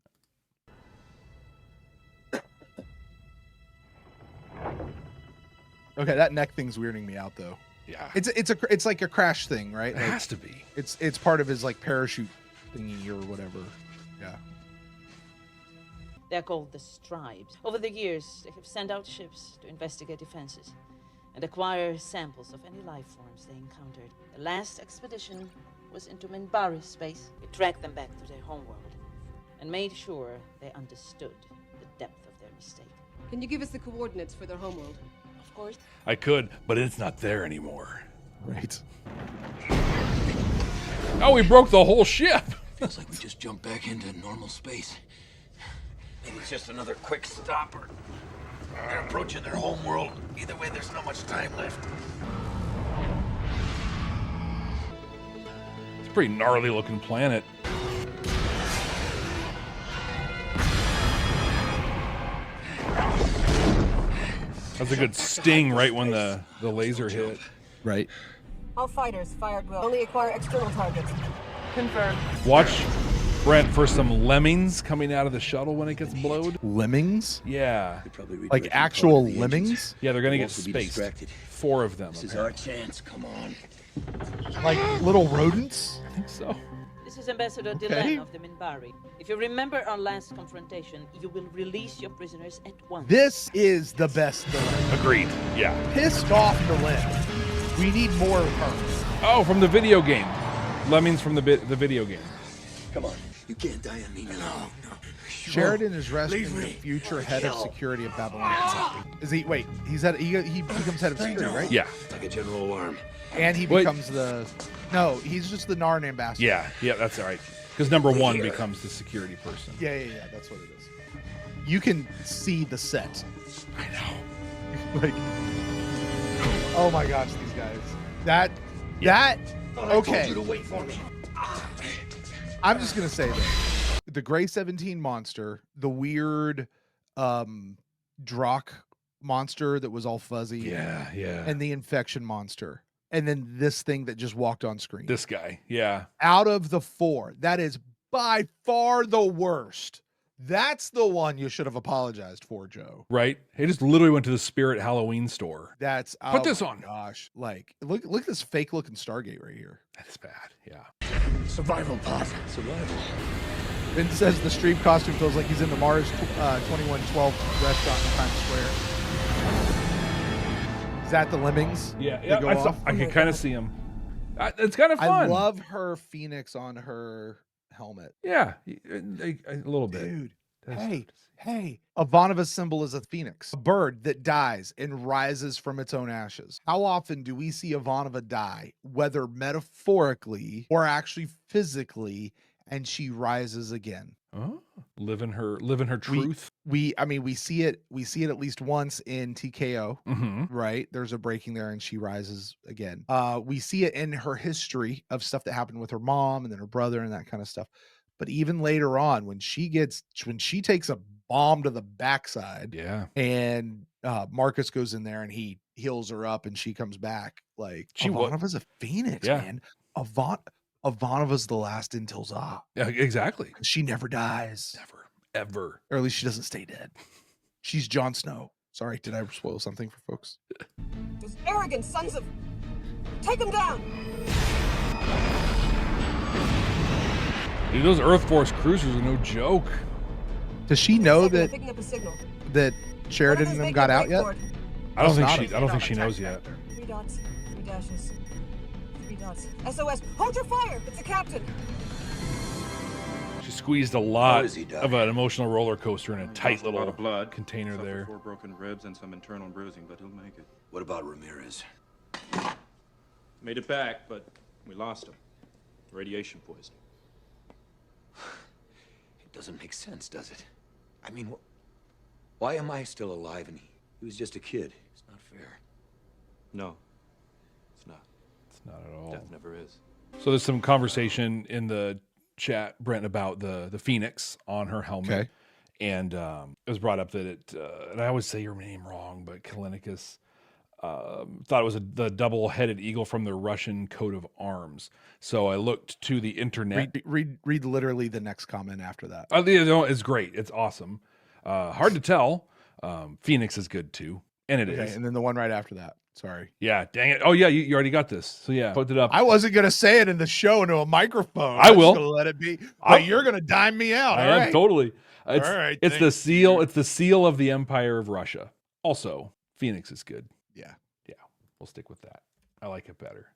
Okay, that neck thing's weirding me out though. Yeah. It's like a crash thing, right? It has to be. It's part of his like parachute thingy or whatever. Yeah. They're called the Stribes. Over the years, they have sent out ships to investigate defenses and acquire samples of any life forms they encountered. The last expedition was into Minbari space. We tracked them back to their homeworld and made sure they understood the depth of their mistake. Can you give us the coordinates for their homeworld? Of course. I could, but it's not there anymore. Right. Oh, we broke the whole ship. Feels like we just jumped back into normal space. Maybe it's just another quick stopper. They're approaching their home world. Either way, there's not much time left. It's a pretty gnarly looking planet. That's a good sting right when the laser hit. Right. All fighters fired will only acquire external targets. Confirmed. Watch Brent for some lemmings coming out of the shuttle when it gets blowed. Lemmings? Yeah. Like actual lemmings? Yeah, they're gonna get spaced. 4 of them. This is our chance. Come on. Like little rodents? I think so. This is Ambassador Delenn of the Minbari. If you remember our last confrontation, you will release your prisoners at once. This is the best Delenn. Agreed. Yeah. Pissed off Delenn. We need more of her. Oh, from the video game. Lemmings from the video game. Come on. You can't die on me now. No. Sheridan is rescuing the future head of security of Babylon. Is he? Wait, he becomes head of security, right? Yeah. Like a general alarm. And he becomes No, he's just the Narn ambassador. Yeah, that's all right. Because number 1 becomes the security person. Yeah, that's what it is. You can see the set. I know. Like, oh my gosh, these guys. Okay. I told you to wait for me. I'm just gonna say this: the Gray 17 monster, the weird Drock monster that was all fuzzy, yeah, and the infection monster, and then this thing that just walked on screen. This guy, yeah. Out of the 4, that is by far the worst. That's the one you should have apologized for, Joe. Right? He just literally went to the Spirit Halloween store. That's put this on. Gosh, like look at this fake looking Stargate right here. That's bad. Yeah. Survival pod. Survival. Ben says the stream costume feels like he's in the Mars 2112 restaurant in Times Square. Is that the lemmings? Yeah. I can kind of see him. It's kind of fun. I love her phoenix on her helmet. Yeah, a little bit. Dude, hey. Ivanova's symbol is a phoenix, a bird that dies and rises from its own ashes. How often do we see Ivanova die, whether metaphorically or actually physically, and she rises again? Oh, live in her truth. We see it at least once in TKO, right? There's a breaking there and she rises again. We see it in her history of stuff that happened with her mom and then her brother and that kind of stuff. But even later on, when she takes a bomb to the backside, and Marcus goes in there and he heals her up and she comes back. Like Ivanova's a phoenix, man. Ivanova's the last in jal'Zha. Yeah, exactly. She never dies. Never, ever. Or at least she doesn't stay dead. She's Jon Snow. Sorry, did I spoil something for folks? Those arrogant sons of... Take them down! Dude, those Earth Force cruisers are no joke. Does she know that Picking up a signal. that Sheridan and them got out yet? I don't think she knows yet. 3 dots, 3 dashes, 3 dots. SOS! Hold your fire! It's the captain! She squeezed a lot of an emotional roller coaster in a tight little blood container there. 4 broken ribs and some internal bruising, but he'll make it. What about Ramirez? Made it back, but we lost him. Radiation poisoning. It doesn't make sense, does it? I mean, why am I still alive and he was just a kid? It's not fair. No, it's not. It's not at all. Death never is. So there's some conversation in the chat, Brent, about the Phoenix on her helmet. Okay. And it was brought up that it, and I always say your name wrong, but Calinicus thought it was the double-headed eagle from the Russian coat of arms. So I looked to the internet. Read literally the next comment after that. It's great. It's awesome. Hard to tell. Phoenix is good too. And it is. And then the one right after that. Sorry. Yeah, dang it. Oh, yeah, you already got this. So, yeah, put it up. I wasn't going to say it in the show into a microphone. I will. I'm just gonna let it be. But you're going to dime me out. I All am, right. totally. All right. It's the seal. It's the seal of the Empire of Russia. Also, Phoenix is good. Yeah. Yeah, we'll stick with that. I like it better.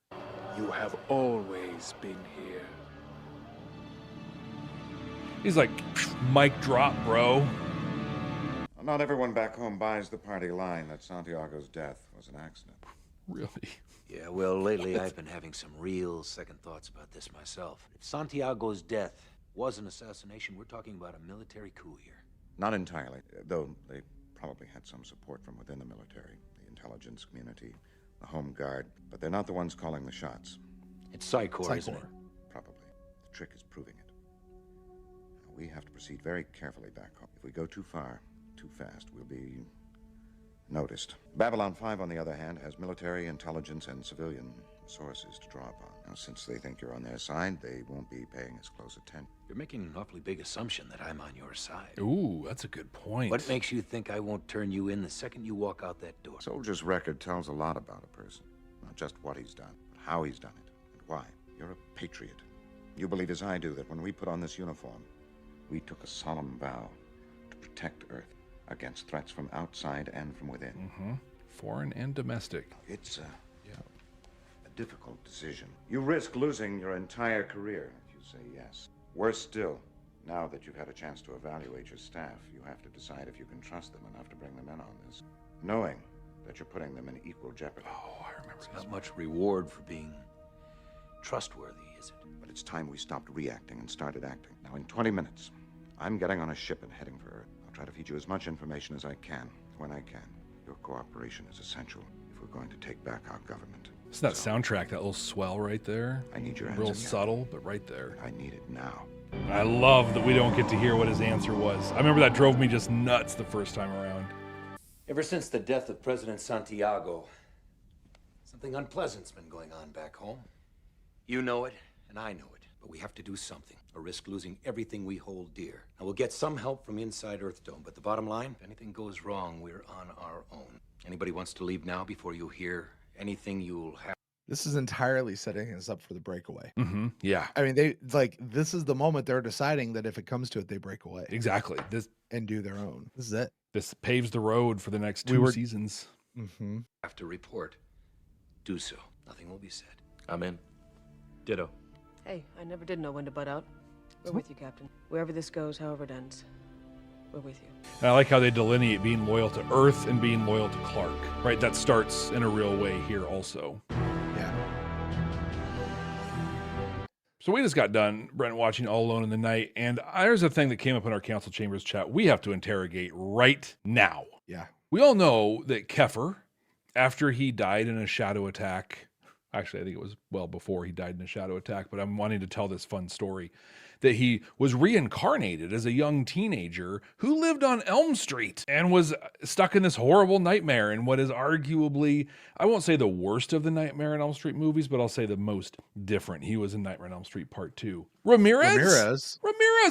You have always been here. He's like, mic drop, bro. Not everyone back home buys the party line that Santiago's death was an accident. Really? Yeah, well, lately I've been having some real second thoughts about this myself. If Santiago's death was an assassination, we're talking about a military coup here. Not entirely, though they probably had some support from within the military, the intelligence community, the Home Guard, but they're not the ones calling the shots. It's Psychor, isn't it? Probably. The trick is proving it. Now, we have to proceed very carefully back home. If we go too far, too fast, we'll be noticed. Babylon 5, on the other hand, has military, intelligence, and civilian sources to draw upon. Now, since they think you're on their side, they won't be paying as close attention. You're making an awfully big assumption that I'm on your side. Ooh, that's a good point. What makes you think I won't turn you in the second you walk out that door? Soldier's record tells a lot about a person. Not just what he's done, but how he's done it, and why. You're a patriot. You believe as I do that when we put on this uniform, we took a solemn vow to protect Earth against threats from outside and from within. Mm-hmm. Foreign and domestic. It's a difficult decision. You risk losing your entire career if you say yes. Worse still, now that you've had a chance to evaluate your staff, you have to decide if you can trust them enough to bring them in on this, knowing that you're putting them in equal jeopardy. Oh, I remember. It's not much reward for being trustworthy, is it? But it's time we stopped reacting and started acting. Now, in 20 minutes, I'm getting on a ship and heading for Earth. I'll try to feed you as much information as I can, when I can. Your cooperation is essential if we're going to take back our government. It's that soundtrack, that little swell right there. I need your answer. Real subtle, but right there. I need it now. I love that we don't get to hear what his answer was. I remember that drove me just nuts the first time around. Ever since the death of President Santiago, something unpleasant's been going on back home. You know it, and I know it, but we have to do something, or risk losing everything we hold dear. Now, we'll get some help from inside Earthdome, but the bottom line, if anything goes wrong, we're on our own. Anybody wants to leave now before you hear anything, you'll have... This is entirely setting us up for the breakaway. Mm-hmm. Yeah. I mean, this is the moment they're deciding that if it comes to it, they break away. Exactly. And do their own. This is it. This paves the road for the next two seasons. Mm-hmm. Have to report. Do so. Nothing will be said. I'm in. Ditto. Hey, I never did know when to butt out. We're with you, Captain. Wherever this goes, however it ends, we're with you. And I like how they delineate being loyal to Earth and being loyal to Clark, right? That starts in a real way here also. Yeah. So we just got done, Brent, watching All Alone in the Night, and there's a thing that came up in our Council Chambers chat we have to interrogate right now. Yeah. We all know that Kefir, after he died in a shadow attack, actually I think it was well before he died in a shadow attack, but I'm wanting to tell this fun story. that he was reincarnated as a young teenager who lived on Elm Street and was stuck in this horrible nightmare in what is arguably, I won't say the worst of the Nightmare on Elm Street movies, but I'll say the most different. He was in Nightmare on Elm Street Part 2. Ramirez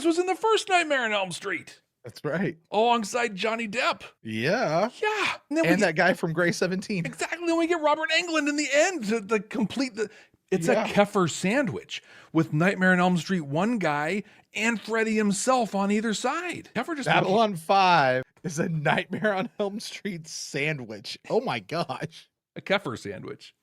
was in the first Nightmare on Elm Street. That's right. Alongside Johnny Depp. Yeah. Yeah. And that guy from Grey 17. Exactly. And we get Robert Englund in the end to complete the... It's a Kefir sandwich with Nightmare on Elm Street 1 guy and Freddy himself on either side. Kefir just... Babylon 5 is a Nightmare on Elm Street sandwich. Oh my gosh. A Kefir sandwich.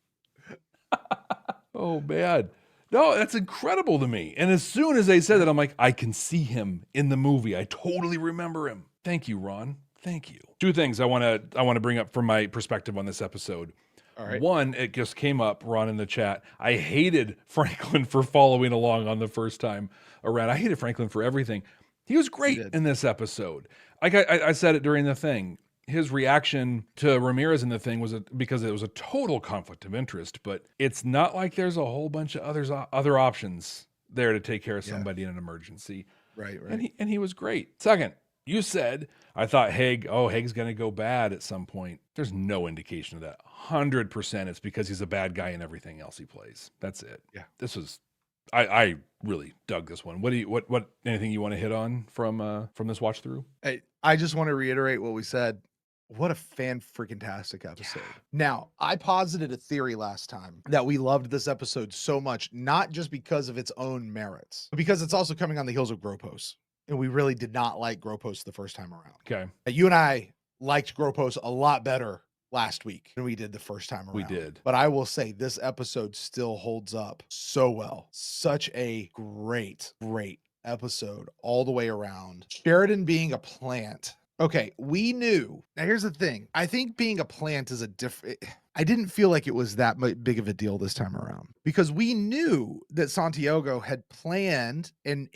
Oh, man. No, that's incredible to me. And as soon as they said that, I'm like, I can see him in the movie. I totally remember him. Thank you, Ron. Thank you. Two things I want to bring up from my perspective on this episode. All right. One, it just came up, Ron, in the chat. I hated Franklin for following along on the first time around. I hated Franklin for everything. He was great in this episode. Like I said it during the thing. His reaction to Ramirez in the thing was because it was a total conflict of interest, but it's not like there's a whole bunch of other options there to take care of somebody in an emergency. Right. And he was great. Second, you said, I thought Haig's going to go bad at some point. There's no indication of that. 100% it's because he's a bad guy in everything else he plays. That's it. Yeah. This was, I really dug this one. What anything you want to hit on from this watch through? I just want to reiterate what we said. What a fan-freaking-tastic episode. Yeah. Now, I posited a theory last time that we loved this episode so much, not just because of its own merits, but because it's also coming on the heels of Gropos. And we really did not like Gropos the first time around. Okay. You and I liked Gropos a lot better last week than we did the first time around. We did. But I will say this episode still holds up so well. Such a great episode all the way around. Sheridan being a plant. Okay, we knew. Now, here's the thing. I think being a plant is a different... I didn't feel like it was that big of a deal this time around. Because we knew that Santiago had planned and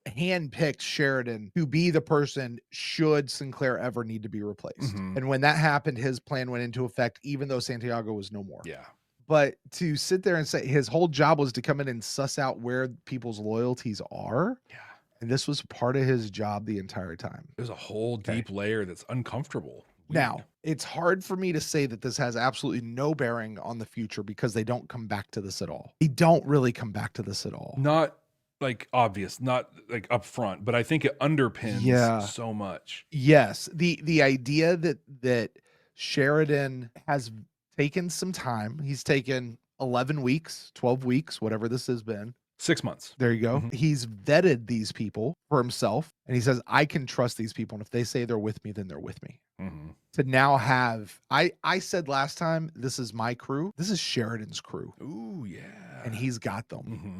handpicked Sheridan to be the person should Sinclair ever need to be replaced. Mm-hmm. And when that happened, his plan went into effect, even though Santiago was no more. Yeah. But to sit there and say his whole job was to come in and suss out where people's loyalties are. Yeah. And this was part of his job the entire time. There's a whole deep layer that's uncomfortable. Now, it's hard for me to say that this has absolutely no bearing on the future because they don't come back to this at all. They don't really come back to this at all. Not like obvious, not like upfront, but I think it underpins so much. Yes. The idea that Sheridan has taken some time. He's taken 11 weeks, 12 weeks, whatever this has been. 6 months. There you go. Mm-hmm. He's vetted these people for himself. And he says, I can trust these people. And if they say they're with me, then they're with me. Mm-hmm. To now have, I said last time, this is my crew. This is Sheridan's crew. Ooh, yeah. And he's got them. Mm-hmm.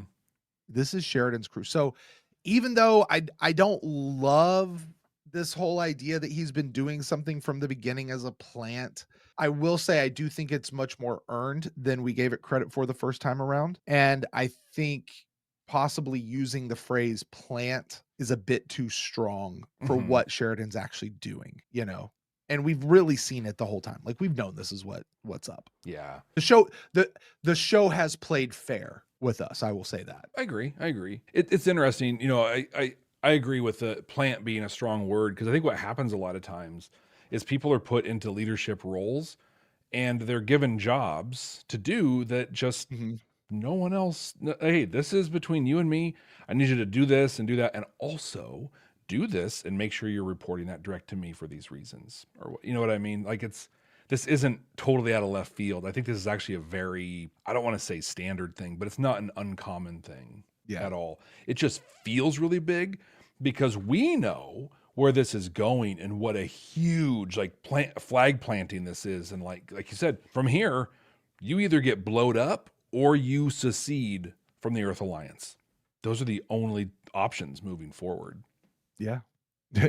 This is Sheridan's crew. So even though I don't love this whole idea that he's been doing something from the beginning as a plant, I will say I do think it's much more earned than we gave it credit for the first time around. And I think possibly using the phrase plant is a bit too strong for what Sheridan's actually doing, you know? And we've really seen it the whole time. Like we've known this is what's up. Yeah. The show has played fair with us. I will say that. I agree. It's interesting. You know, I agree with the plant being a strong word because I think what happens a lot of times is people are put into leadership roles and they're given jobs to do that just no one else. Hey, this is between you and me. I need you to do this and do that. And also do this and make sure you're reporting that direct to me for these reasons. Or you know what I mean? Like this isn't totally out of left field. I think this is actually a very, I don't want to say standard thing, but it's not an uncommon thing at all. It just feels really big because we know where this is going and what a huge like flag planting this is. And like you said, from here, you either get blowed up or you secede from the Earth Alliance. Those are the only options moving forward. Yeah.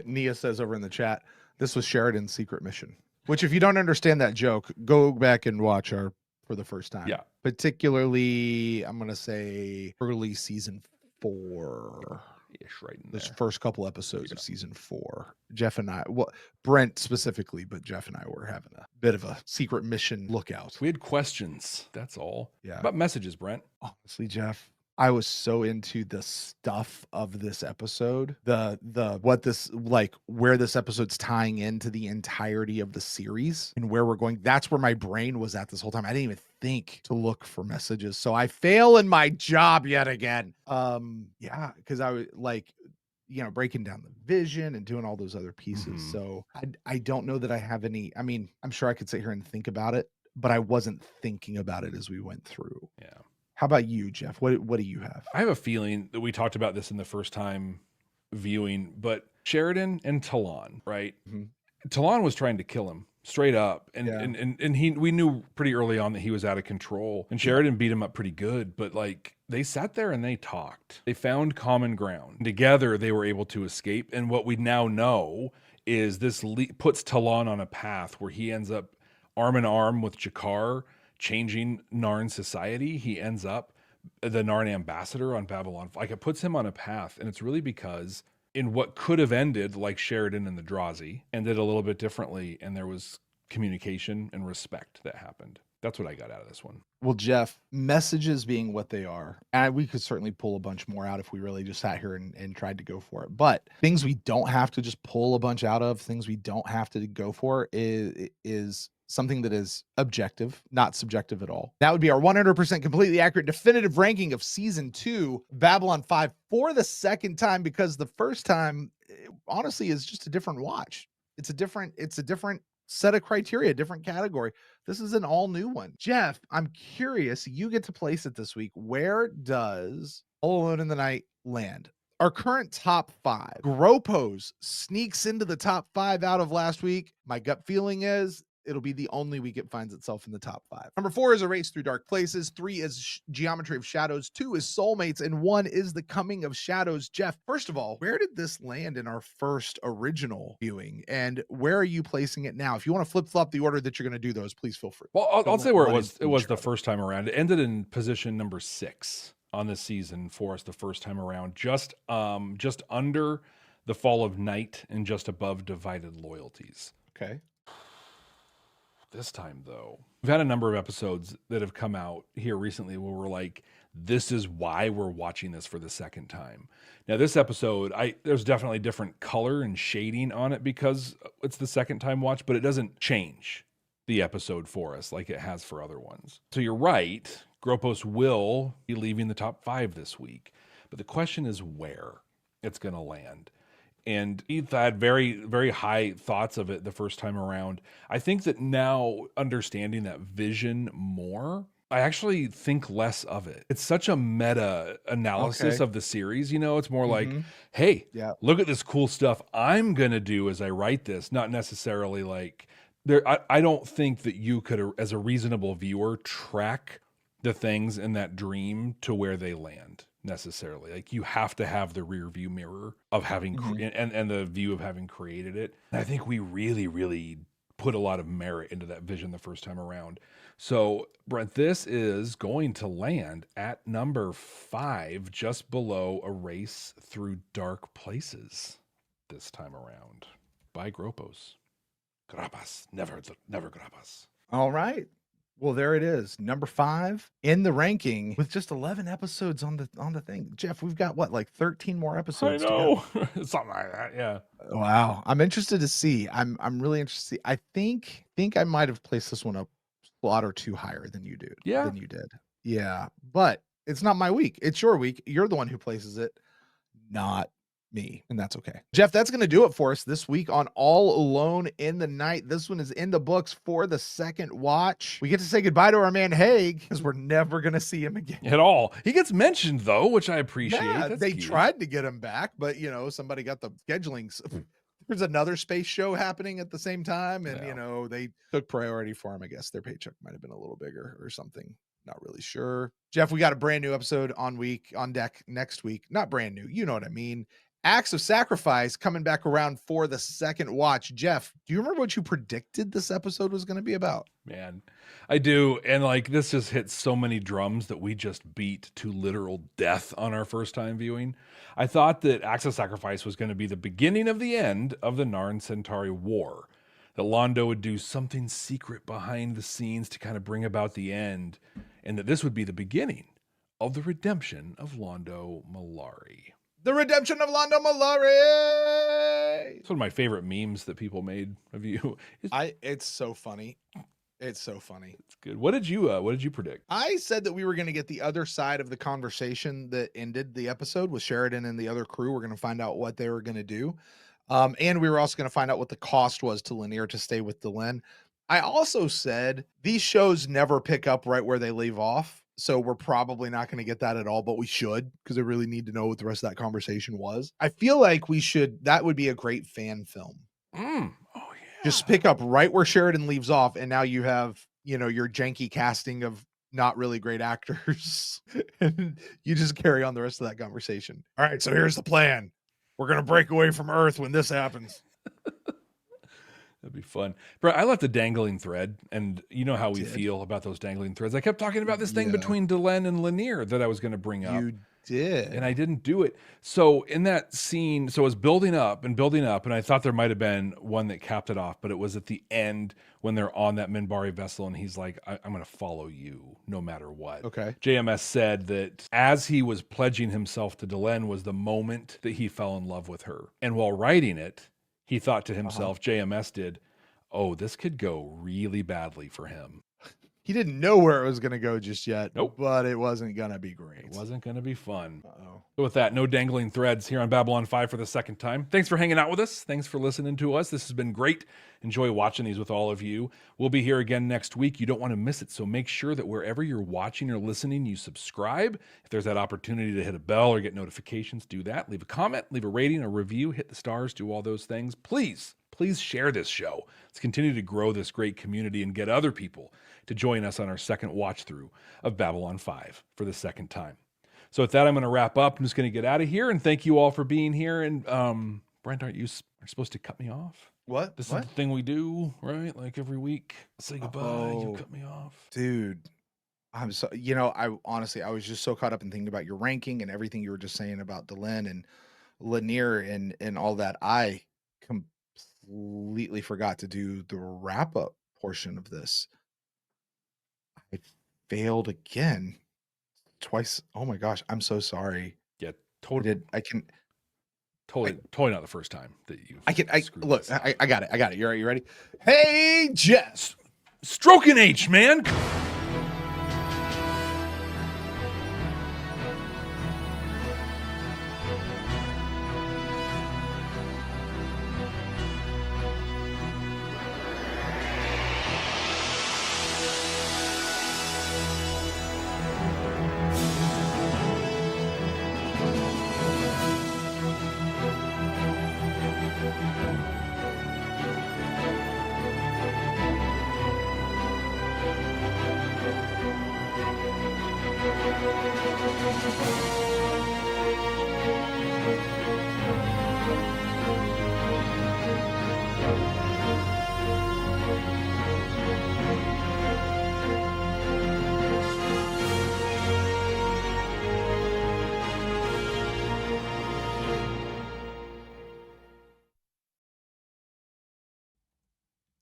Nia says over in the chat, this was Sheridan's secret mission, which if you don't understand that joke, go back and watch our for the first time. Yeah. Particularly, I'm going to say early season 4. Ish, right in this there. First couple episodes of season 4. Jeff and I, well, Brent specifically, but Jeff and I were having a bit of a secret mission lookout. We had questions. That's all. Yeah. About messages, Brent. Honestly, Jeff, I was so into the stuff of this episode, what this, like, where this episode's tying into the entirety of the series and where we're going. That's where my brain was at this whole time. I didn't even think to look for messages. So I fail in my job yet again. Yeah, because I was like, breaking down the vision and doing all those other pieces. So I don't know that I have any. I mean, I'm sure I could sit here and think about it, but I wasn't thinking about it as we went through. Yeah. How about you, Jeff? What do you have? I have a feeling that we talked about this in the first time viewing, but Sheridan and Talon, right? Talon was trying to kill him straight up, and we knew pretty early on that he was out of control, and Sheridan beat him up pretty good, but like they sat there and they talked. They found common ground. Together they were able to escape, and what we now know is this puts Talon on a path where he ends up arm in arm with G'Kar, changing Narn society. He ends up the Narn ambassador on Babylon. Like, it puts him on a path, and it's really because in what could have ended like Sheridan and the Drazi ended a little bit differently, and there was communication and respect that happened. That's what I got out of this one. Well, Jeff, messages being what they are, and we could certainly pull a bunch more out if we really just sat here and tried to go for it. But things we don't have to just pull a bunch out of, things we don't have to go for is something that is objective, not subjective at all. That would be our 100% completely accurate definitive ranking of season 2, Babylon 5, for the second time, because the first time, honestly, is just a different watch. It's a different set of criteria, different category. This is an all new one. Jeff, I'm curious, you get to place it this week. Where does All Alone in the Night land? Our current top 5. Gropos sneaks into the top 5 out of last week. My gut feeling is it'll be the only week it finds itself in the top 5. Number 4 is A Race Through Dark Places. 3 is Geometry of Shadows. 2 is Soulmates. And 1 is The Coming of Shadows. Jeff, first of all, where did this land in our first original viewing? And where are you placing it now? If you want to flip-flop the order that you're going to do those, please feel free. Well, I'll say where it was. It was the first time around. It ended in position number 6 on this season for us the first time around. Just under The Fall of Night and just above Divided Loyalties. Okay. This time, though, we've had a number of episodes that have come out here recently where we're like, this is why we're watching this for the second time. Now, this episode, there's definitely different color and shading on it because it's the second time watch, but it doesn't change the episode for us like it has for other ones. So you're right, Gropos will be leaving the top 5 this week, but the question is where it's going to land. And Heath had very, very high thoughts of it the first time around. I think that now, understanding that vision more, I actually think less of it. It's such a meta analysis of the series. It's more like, hey, look at this cool stuff I'm going to do as I write this. Not necessarily like, I don't think that you could, as a reasonable viewer, track the things in that dream to where they land. Necessarily, like, you have to have the rear view mirror of having and the view of having created it. And I think we really put a lot of merit into that vision the first time around. So, Brent, this is going to land at number 5, just below A Race Through Dark Places this time around by Gropos. Grapas, never grapas. All right. Well, there it is. Number 5 in the ranking with just 11 episodes on the thing. Jeff, we've got what, like 13 more episodes? I know. Something like that. Yeah. Wow. I'm interested to see. I'm really interested to see. I think I might have placed this one a spot or 2 higher than you did. Yeah. Than you did. Yeah. But it's not my week. It's your week. You're the one who places it, not me, and that's okay. Jeff, that's going to do it for us this week on All Alone in the Night. This one is in the books for the second watch. We get to say goodbye to our man Haig because we're never going to see him again at all. He gets mentioned though, which I appreciate. Yeah, that's they cute. tried to get him back, but somebody got the scheduling. There's another space show happening at the same time, and they took priority for him. I guess their paycheck might have been a little bigger or something. Not really sure. Jeff, we got a brand new episode on deck next week. Not brand new, you know what I mean. Acts of Sacrifice coming back around for the second watch. Jeff, do you remember what you predicted this episode was going to be about? Man, I do. And like, this just hits so many drums that we just beat to literal death on our first time viewing. I thought that Acts of Sacrifice was going to be the beginning of the end of the Narn Centauri War. That Londo would do something secret behind the scenes to kind of bring about the end. And that this would be the beginning of the redemption of Londo Mollari. The redemption of Londo Mollari. It's one of my favorite memes that people made of you. It's so funny. It's so funny. It's good. What did you predict? I said that we were going to get the other side of the conversation that ended the episode with Sheridan and the other crew. We're going to find out what they were going to do. And we were also going to find out what the cost was to Lanier to stay with Delenn. I also said these shows never pick up right where they leave off. So we're probably not going to get that at all, but we should, because I really need to know what the rest of that conversation was. I feel like that would be a great fan film. Oh, yeah. Just pick up right where Sheridan leaves off, and now you have, your janky casting of not really great actors, and you just carry on the rest of that conversation. All right, so here's the plan. We're going to break away from Earth when this happens. That'd be fun. Bro, I left a dangling thread, and you know how we feel about those dangling threads. I kept talking about this thing between Delenn and Lanier that I was going to bring up. You did. And I didn't do it. So in that scene, so it was building up, and I thought there might have been one that capped it off, but it was at the end when they're on that Minbari vessel, and he's like, I'm going to follow you no matter what. Okay. JMS said that as he was pledging himself to Delenn was the moment that he fell in love with her. And while writing it, he thought to himself, JMS did, oh, this could go really badly for him. He didn't know where it was going to go just yet. Nope. But it wasn't going to be great. It wasn't going to be fun. Uh-oh. So with that, no dangling threads here on Babylon 5 for the second time. Thanks for hanging out with us. Thanks for listening to us. This has been great. Enjoy watching these with all of you. We'll be here again next week. You don't want to miss it. So make sure that wherever you're watching or listening, you subscribe. If there's that opportunity to hit a bell or get notifications, do that. Leave a comment, leave a rating, a review, hit the stars, do all those things. Please share this show. Let's continue to grow this great community and get other people to join us on our second watch through of Babylon 5 for the second time. So with that, I'm going to wrap up. I'm just going to get out of here, and thank you all for being here. And Brent, aren't you supposed to cut me off? What? This is the thing we do, right? Like every week, say goodbye. You cut me off, dude. I'm so, I honestly, I was just so caught up in thinking about your ranking and everything you were just saying about Delenn and Lanier and all that. I completely forgot to do the wrap up portion of this. I failed again twice. Oh my gosh, I'm so sorry. Yeah, totally. Totally not the first time that you. I got it. You ready? Hey, Jess, stroking H, man.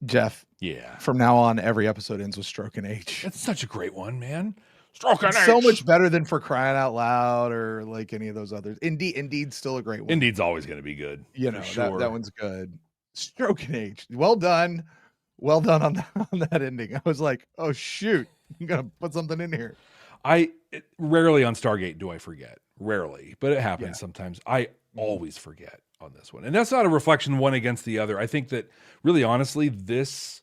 Jeff. Yeah. From now on, every episode ends with stroke and H. That's such a great one, man. Stroke and H. So much better than For Crying Out Loud or like any of those others. Indeed's still a great one. Indeed's always going to be good. Sure. that one's good. Stroke and H. Well done on that ending. I was like, oh shoot, I'm gonna put something in here. Rarely on Stargate do I forget. Rarely, but it happens sometimes. I always forget on this one, and that's not a reflection one against the other. I think that really, honestly, this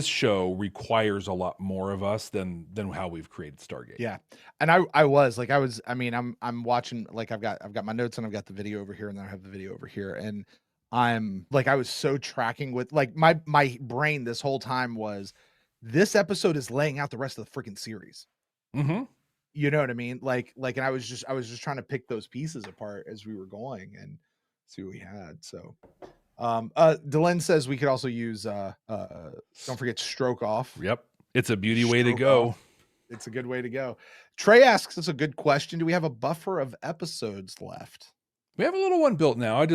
show requires a lot more of us than how we've created Stargate. Yeah, and I'm watching, like I've got my notes and I've got the video over here, and then I have the video over here, and I'm like, I was so tracking with like my brain this whole time was this episode is laying out the rest of the freaking series. Mm-hmm. You know what I mean? Like, and I was just trying to pick those pieces apart as we were going and see what we had. So, Delenn says we could also use, don't forget Stroke Off. Yep. It's a beauty way to go. Off. It's a good way to go. Trey asks us a good question. Do we have a buffer of episodes left? We have a little one built now. A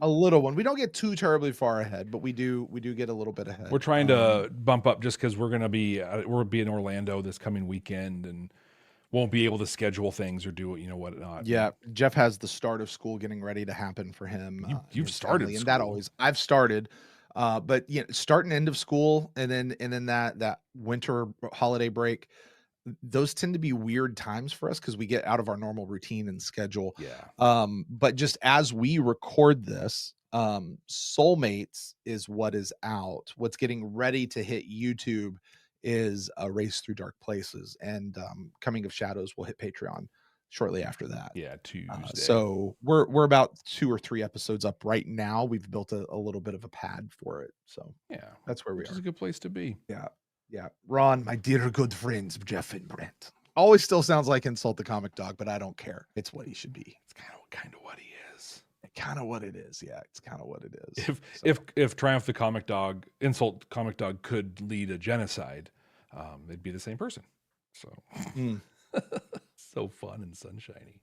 little one. We don't get too terribly far ahead, but we do get a little bit ahead. We're trying to bump up just because we're going to be, we'll be in Orlando this coming weekend, and won't be able to schedule things or do it, whatnot. Yeah, Jeff has the start of school getting ready to happen for him. You've started and that school. I've started. But start and end of school, and then that winter holiday break, those tend to be weird times for us because we get out of our normal routine and schedule. Yeah. But just as we record this, Soulmates is what is out. What's getting ready to hit YouTube is A Race Through Dark Places, and Coming of Shadows will hit Patreon shortly after that. Yeah, Tuesday. So we're about 2 or 3 episodes up right now. We've built a little bit of a pad for it. So yeah, that's where we which are. is a good place to be. Yeah. Yeah. Ron, my dear good friends, Jeff and Brent. Always still sounds like Insult the Comic Dog, but I don't care. It's what he should be. It's kind of what he is. Kind of what it is. Yeah, it's kind of what it is. If Triumph the Comic Dog, Insult Comic Dog could lead a genocide, they'd be the same person. So so fun and sunshiny.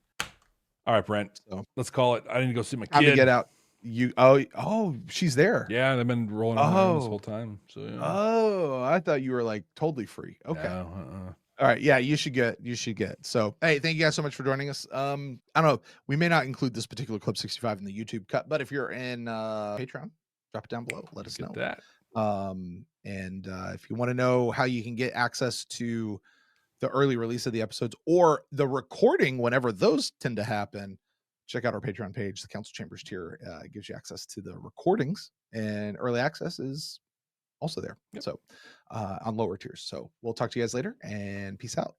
All right, Brent. So, let's call it. I need to go see my time kid. to get out. She's there. Yeah, they've been rolling around this whole time. So yeah. Oh, I thought you were like totally free. Okay. No, All right. Yeah, you should get. So, hey, thank you guys so much for joining us. I don't know. We may not include this particular clip 65 in the YouTube cut, but if you're in Patreon, drop it down below. Let us know that. And if you want to know how you can get access to the early release of the episodes or the recording whenever those tend to happen, check out our Patreon page. The Council Chambers tier gives you access to the recordings, and early access is also there. So on lower tiers. So we'll talk to you guys later, and peace out.